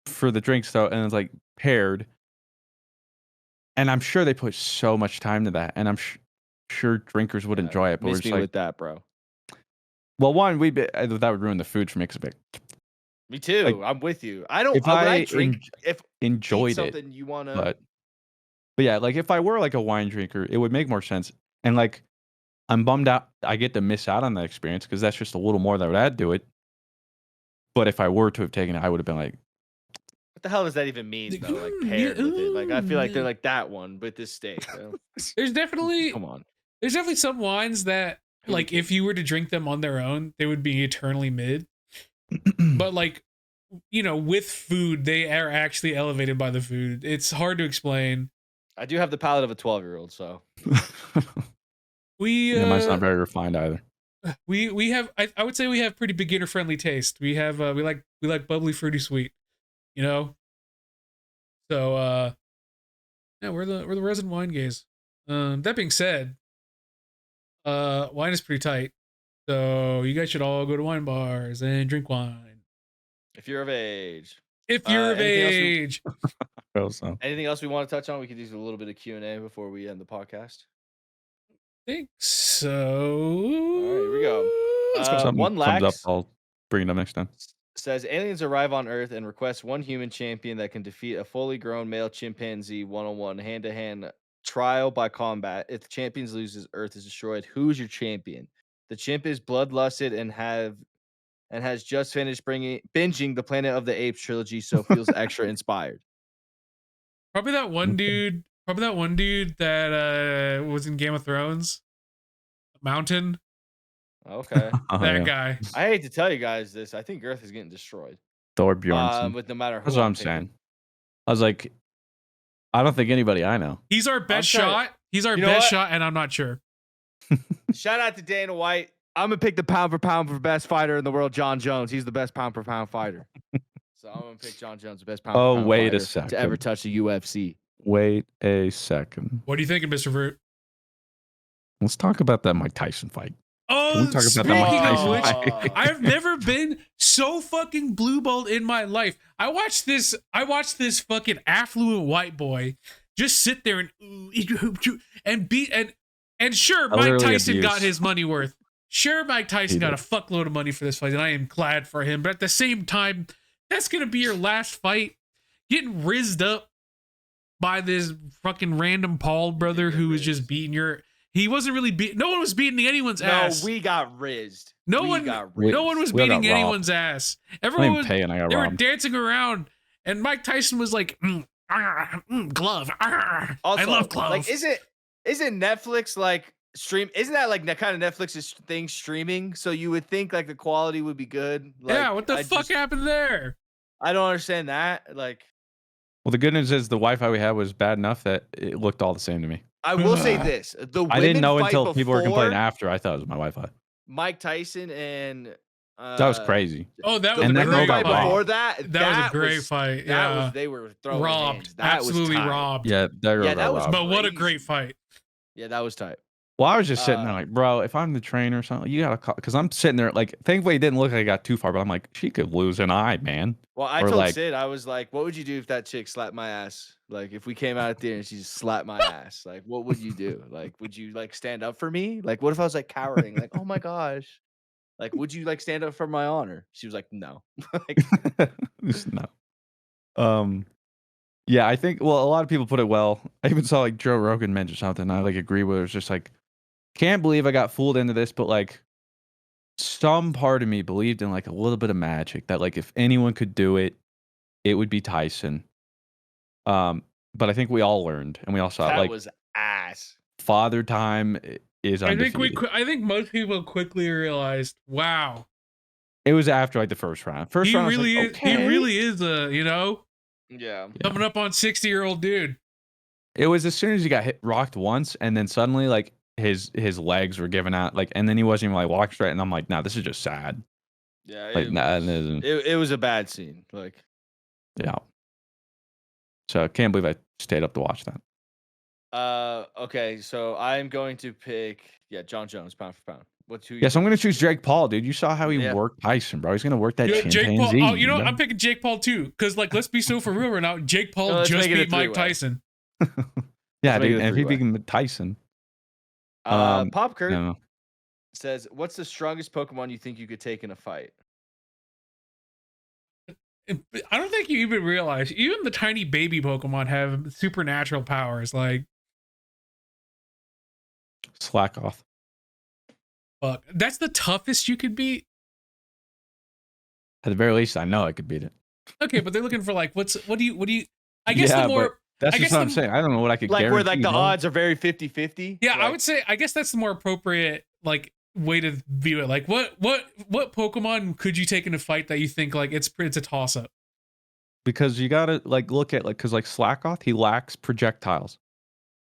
for the drinks though, and it's like paired. And I'm sure they put so much time to that, and I'm sure drinkers would enjoy it. But we're just like, with that, bro. Well, one, that would ruin the food for me. Me too. Like, I'm with you. I don't. If I drink, enjoyed something it, you wanna. But yeah, like if I were like a wine drinker, it would make more sense. And like, I'm bummed out. I get to miss out on that experience because that's just a little more that would add to it. But if I were to have taken it, I would have been like, what the hell does that even mean, though? Like paired with it. Like I feel like they're like that one with this steak. There's definitely come on. There's definitely some wines that like if you were to drink them on their own, they would be eternally mid. But like, with food, they are actually elevated by the food. It's hard to explain. I do have the palate of a 12-year-old, so. Yeah, mine's not very refined either. We have I would say we have pretty beginner friendly taste. We have we like bubbly, fruity, sweet. You know. So yeah, we're the resin wine gays. That being said, wine is pretty tight. So you guys should all go to wine bars and drink wine. If you're of age. If you're of age. So. Anything else we want to touch on? We could do a little bit of Q&A before we end the podcast. I think so. All right, here we go. One comes up, I'll bring it up next time. Says aliens arrive on Earth and request one human champion that can defeat a fully grown male chimpanzee one-on-one, hand-to-hand trial by combat. If the champion loses, Earth is destroyed. Who's your champion? The chimp is bloodlusted and has just finished binging the Planet of the Apes trilogy, so feels extra inspired. Probably that one dude. Probably that one dude that was in Game of Thrones. Mountain. Okay. That guy. I hate to tell you guys this. I think Earth is getting destroyed. Thor Bjornsson. With no matter who. That's what I'm saying. I was like, I don't think anybody I know. He's our best shot. He's our best shot, and I'm not sure. Shout out to Dana White. I'm gonna pick the pound for pound for best fighter in the world, John Jones. He's the best pound for pound fighter. So I'm gonna pick John Jones, the best pound for pound wait fighter a second. to ever touch the UFC. Wait a second. What are you thinking, Mr. Fruit? Let's talk about that Mike Tyson fight. Oh, speaking of which, I've never been so fucking blue-balled in my life. I watched this fucking affluent white boy just sit there and beat and sure, Mike Tyson got his money worth. Sure, Mike Tyson got a fuckload of money for this fight, and I am glad for him. But at the same time, that's gonna be your last fight. Getting rizzed up by this fucking random Paul brother who was just beating your. He wasn't really beating. No one was beating anyone's ass. No, we got rizzed. No one was beating anyone's ass. Everyone was. They were dancing around, and Mike Tyson was like, "Glove." Also, I love glove. Like, isn't Netflix like stream? Isn't that like kind of Netflix's thing, streaming? So you would think like the quality would be good. Like, yeah. What the fuck happened there? I don't understand that. Like, well, the good news is the Wi-Fi we had was bad enough that it looked all the same to me. I will say this: I didn't know until people were complaining after. I thought it was my Wi-Fi. Mike Tyson and that was crazy. Oh, that was a great fight. Before that, that was a great fight. Yeah, they were throwing robbed, absolutely robbed. Yeah, that was. But what a great fight. Yeah, that was tight. Well, I was just sitting there like, bro, if I'm the trainer or something, you gotta call, because I'm sitting there like, thankfully it didn't look like I got too far, but I'm like, she could lose an eye, man. Well, I told Sid, I was like, what would you do if that chick slapped my ass? Like, if we came out there and she just slapped my ass, like, what would you do? Like, would you like stand up for me? Like, what if I was like cowering? Like, oh my gosh. Like, would you like stand up for my honor? She was like, no. No. Yeah, I think, well, a lot of people put it well. I even saw like Joe Rogan mention something. I like agree with it. It's just like, can't believe I got fooled into this, but like some part of me believed in like a little bit of magic that like if anyone could do it, it would be Tyson. But I think we all learned and we all saw that like was ass. Father Time is undefeated. I think most people quickly realized, wow. It was after like the first round. He really is. Okay. He really is a coming up on 60-year-old dude. It was as soon as he got rocked once, and then suddenly like his legs were giving out, like, and then he wasn't even like walking straight. And I'm like, nah, this is just sad. Yeah, like, it was a bad scene. Like, yeah. So I can't believe I stayed up to watch that. Okay, so I'm going to pick John Jones, pound for pound. Yes, I'm going to choose Jake Paul, dude. You saw how he worked Tyson, bro. He's going to work that chimpanzee. Jake Paul. Oh, you know, I'm picking Jake Paul too, because like, let's be so for real right now. Jake Paul just beat Mike Tyson. Yeah, dude, and if he beat Tyson. Pop Kurt says, "What's the strongest Pokemon you think you could take in a fight?" I don't think you even realize, even the tiny baby Pokemon have supernatural powers. Like, slack off. Fuck, that's the toughest you could beat. At the very least, I know I could beat it. Okay, but they're looking for like, what do you? I guess the more. That's just what I'm saying. I don't know what I could like guarantee. Where like the odds are very 50-50. Yeah, like, I would say. I guess that's the more appropriate like way to view it. Like, what Pokemon could you take in a fight that you think like it's a toss up? Because you gotta like look at like because like Slackoth, he lacks projectiles.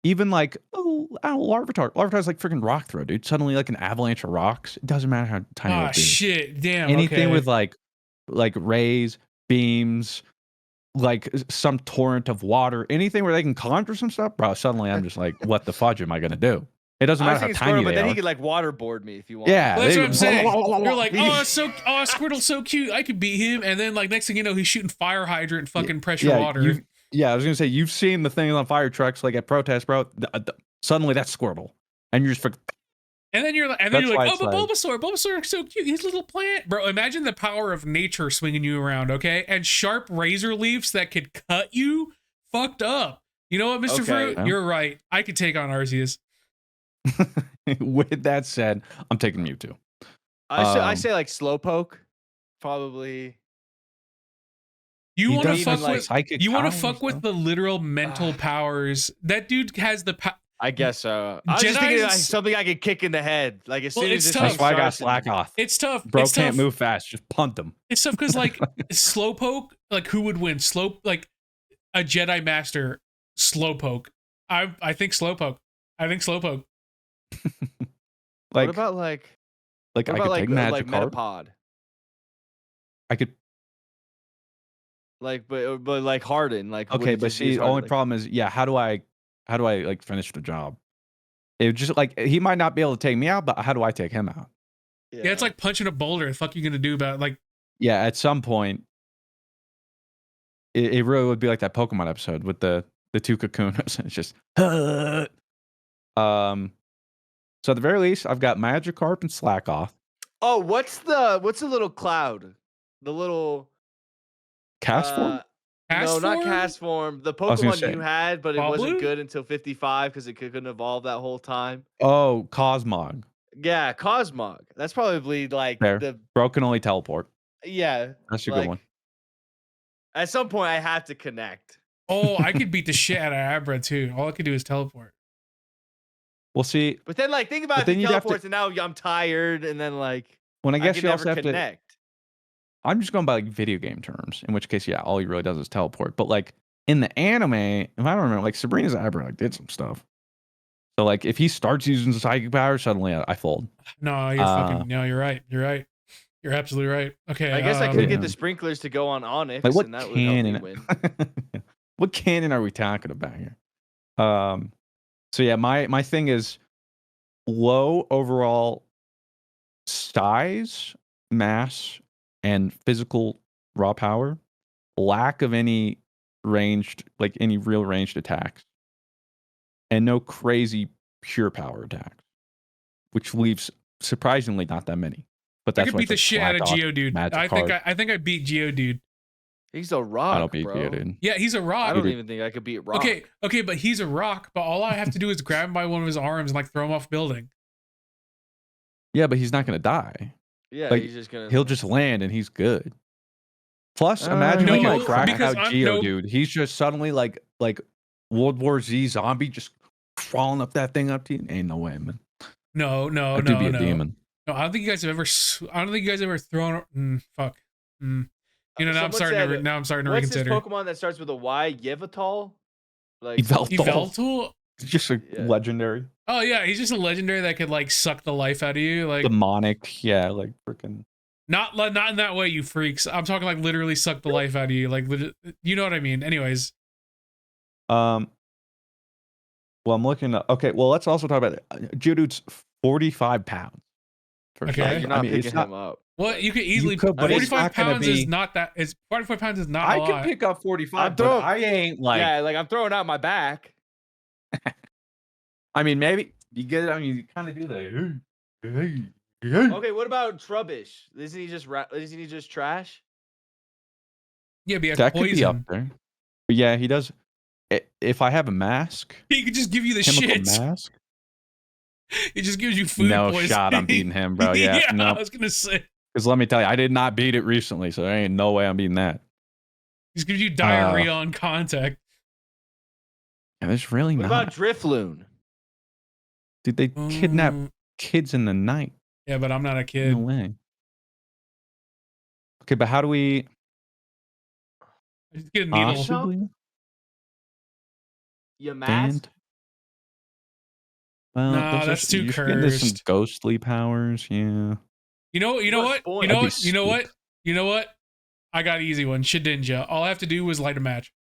even like, oh, I don't know, Larvitar. Larvitar's like freaking rock throw, dude. Suddenly like an avalanche of rocks. It doesn't matter how tiny Ah, that dude is. shit. Damn. Anything Okay. with like rays, beams, like some torrent of water, anything where they can conjure some stuff, bro. Suddenly I'm just like, what the fudge am I gonna do? It doesn't I matter was how thinking tiny Squirtle, but they then he are. could like waterboard me if you want. Yeah, Well, that's they- what I'm saying. You're like, oh, Squirtle's so cute. I could beat him. And then, like, next thing you know, he's shooting fire hydrant fucking pressure water. I was gonna say you've seen the things on fire trucks like at protests, bro. Suddenly that's Squirtle, and you're just. And then you're like, That's why oh, it's but like- Bulbasaur is so cute. He's a little plant, bro. Imagine the power of nature swinging you around, okay? And sharp razor leaves that could cut you. Fucked up. You know what, Mr. Okay. Fruit? Yeah. You're right. I could take on Arceus. With that said, I'm taking Mewtwo. I say like Slowpoke, probably. You He want to does fuck even, like, with? psychic You want to powers, fuck with though. the literal mental powers? That dude has the power. I guess so. I was just thinking like Jedis- something I could kick in the head. Like as Well, soon it's as this tough. That's thing why I got starts and- slack off. It's tough. Bro it's can't tough. move fast. Just punt them. It's tough because like Slowpoke, like who would win? Like a Jedi Master Slowpoke. I think Slowpoke. I think Slowpoke. Like, what about like I could like take Magic Metapod? I could. But like Harden, like would Okay, it but just be as see, the hard, only like- problem is, how do I like finish the job? It just like he might not be able to take me out, but how do I take him out? Yeah, it's like punching a boulder. The fuck you gonna do about it? Like, Yeah, at some point, it really would be like that Pokemon episode with the two Kakunas. It's just, So at the very least, I've got Magikarp and Slack off. Oh, what's the little cloud? The little Cast form? No, Cast not form? cast form. The was gonna Pokemon say. you had, but it Pablu? wasn't good until 55 because it couldn't evolve that whole time. Oh, Cosmog. Yeah, Cosmog. That's probably like There. the Broken only teleport. yeah. That's a like, good one. At some point, I have to connect. oh, I could beat the shit out of Abra too. All I could do is teleport. We'll see. But then, like, think about But if then he you'd have to- teleports and now I'm tired, and then like When I I guess can you also never have to. connect. I'm just going by like video game terms, in which case, yeah, all he really does is teleport. But like in the anime, if I don't remember, like Sabrina's Abra like did some stuff. So like if he starts using psychic power, suddenly I fold. No, you're fucking. No, you're right. You're right. You're absolutely right. Okay. I guess I could Yeah. get the sprinklers to go on Onyx, Like what and that would help me cannon? win. What cannon are we talking about here? So yeah, my thing is low overall size, mass, and physical raw power, lack of any any real ranged attacks, and no crazy pure power attacks, which leaves surprisingly not that many. But I that's could why beat the it's like shit out of Slack Off, Geodude. Magikarp. I think I beat Geodude. He's a rock, I don't beat bro. you, dude. Yeah, he's a rock. I don't Dude. even think I could beat rock. Okay, but he's a rock. But all I have to do is grab him by one of his arms and like throw him off a building. Yeah, but he's not gonna die. Yeah, Like, he's just gonna. He'll just land and he's good. Plus, imagine No, like a crack because out no. Dude. He's just suddenly like World War Z zombie just crawling up that thing up to you. Ain't no way, man. No, That dude be a demon. No, I don't think you guys have ever. I don't think you guys ever thrown. Fuck. You know, now I'm Someone starting. said, Now I'm starting to What's this reconsider. Pokemon that starts with a Y? Yveltal? Like Yveltal. Yveltal? It's just a Yeah. legendary. Oh yeah, he's just a legendary that could like suck the life out of you. Like Demonic. Yeah, like freaking. not in that way, you freaks. I'm talking like literally suck the life out of you. Like you know what I mean. Anyways. Well, I'm looking at. Okay, well, let's also talk about it. Geodude's 45 pounds. First Okay. off. you're not I mean, it's picking not. him up. Well, you could easily. could, but it's 45 not gonna pounds is be- not that. It's 45 pounds is not a I lot. can pick up 45, I'm but throwing- I ain't like. Yeah, like I'm throwing out my back. I mean, maybe you get it. I mean, you kind of do that. Okay, what about Trubbish? Isn't he just trash? Yeah, but he has That could be up poison. there. But yeah, he does. If I have a mask, He could just give you the chemical shit. mask, It just gives you food no poisoning. shot I'm beating him, bro. Yeah, I no. was gonna say. Because let me tell you, I did not beat it recently, so there ain't no way I'm beating that. Just gives you diarrhea on contact. Yeah, there's really What not. about Drifloon? Dude, they kidnap kids in the night. Yeah, but I'm not a kid. No way. Okay, but how do we I just get a needle. Awesome. possibly You mask? stand? Well, Nah, those are that's too you should get into some cursed. ghostly powers. Yeah, You know What's what? the point? You know that'd be what? You know sweet. what? You know what? I got an easy one. Shedinja. All I have to do was light a match.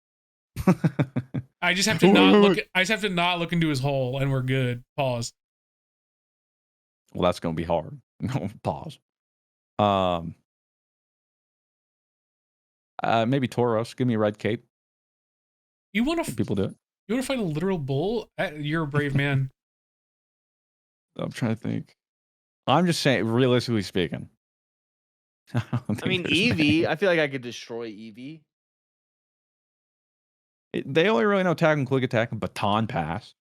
I just have to not look. I just have to not look into his hole, and we're good. Pause. Well, that's gonna be hard. No, pause. Um, maybe Tauros. Give me a red cape. You want to? People do it. You want to fight a literal bull? You're a brave man. I'm trying to think. I'm just saying, realistically speaking. I don't I think mean, there's Eevee. many. I feel like I could destroy Eevee. They only really know attack and quick attack and baton pass.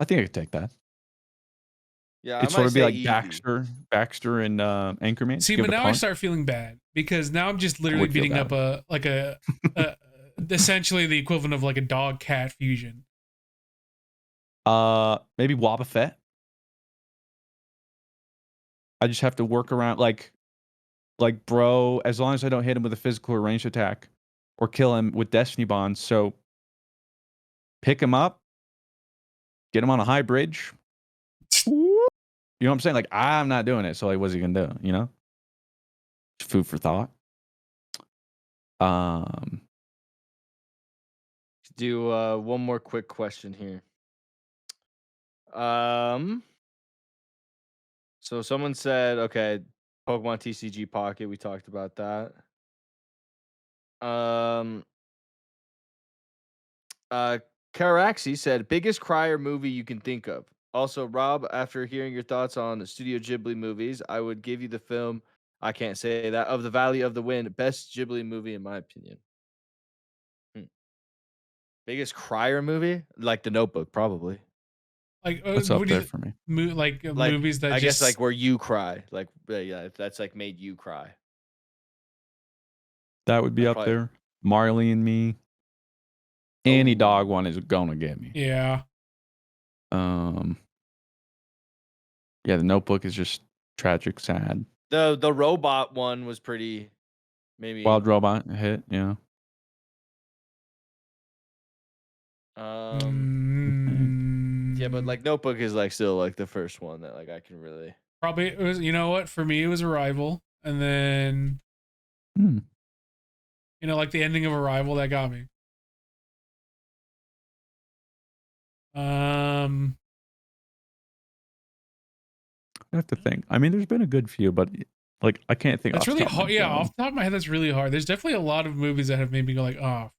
I think I could take that. Yeah, I It'd sort might of be say like Eevee. Baxter and Anchorman. See, Give but it a now I punch. start feeling bad because now I'm just I literally would feel beating up bad. a essentially the equivalent of like a dog cat fusion. Maybe Wobbuffet. I just have to work around like bro. As long as I don't hit him with a physical or ranged attack, or kill him with Destiny Bonds. So pick him up, get him on a high bridge. You know what I'm saying? Like, I'm not doing it. So like, what's he gonna do? You know? Food for thought. Um, Do one more quick question here. So someone said, okay, Pokemon TCG Pocket. We talked about that. Um, Karaxi said, biggest crier movie you can think of. Also, Rob, after hearing your thoughts on Studio Ghibli movies, I would give you the film, I can't say that, of the Valley of the Wind, best Ghibli movie in my opinion. Biggest crier movie? Like The Notebook, probably. Like, that's what up do there you for me. like Like, movies that I guess like just where you cry. Like, yeah, if that's like made you cry. That would be I'd up probably, there. Marley and Me. Any dog oh, one is gonna get me. yeah. Um, yeah, The Notebook is just tragic, sad. the robot one was pretty, maybe. Wild Robot hit, yeah. Yeah, but Mm, like Notebook is like still like the first one that like I can really. probably it was. You know what? For me, it was Arrival, and then Hmm. like the ending of Arrival that got me. Um, I have to think. I mean, there's been a good few, but like I can't think that's off the really top of my hard. Yeah, off dome. the top of my head, that's really hard. There's definitely a lot of movies that have made me go like, oh.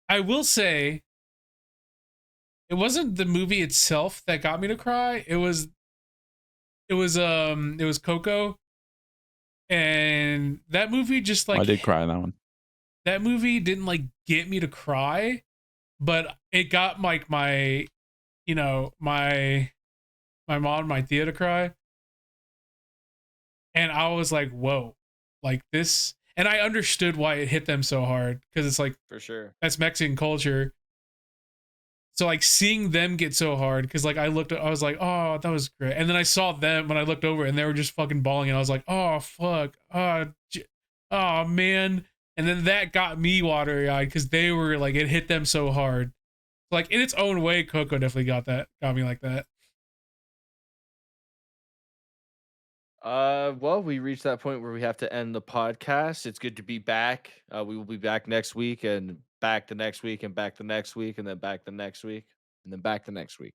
I will say, it wasn't the movie itself that got me to cry. It was Coco, and that movie just I like did cry on that one. that movie didn't like get me to cry, but it got like my my mom, my Thea to cry, and I was like, whoa, like this, and I understood why it hit them so hard because it's like For sure. that's Mexican culture. So like seeing them get so hard because like I was like, oh, that was great, and then I saw them when I looked over and they were just fucking bawling, and I was like, oh fuck, oh man, and then that got me watery eyed because they were like it hit them so hard. Like in its own way, Coco definitely got me like that. Well, we reached that point where we have to end the podcast. It's good to be back. We will be back next week and back the next week and back the next week and then back the next week and then back the next week.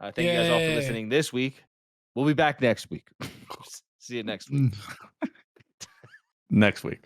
Thank you guys all for Yeah. listening this week. We'll be back next week. See you next week. Next week.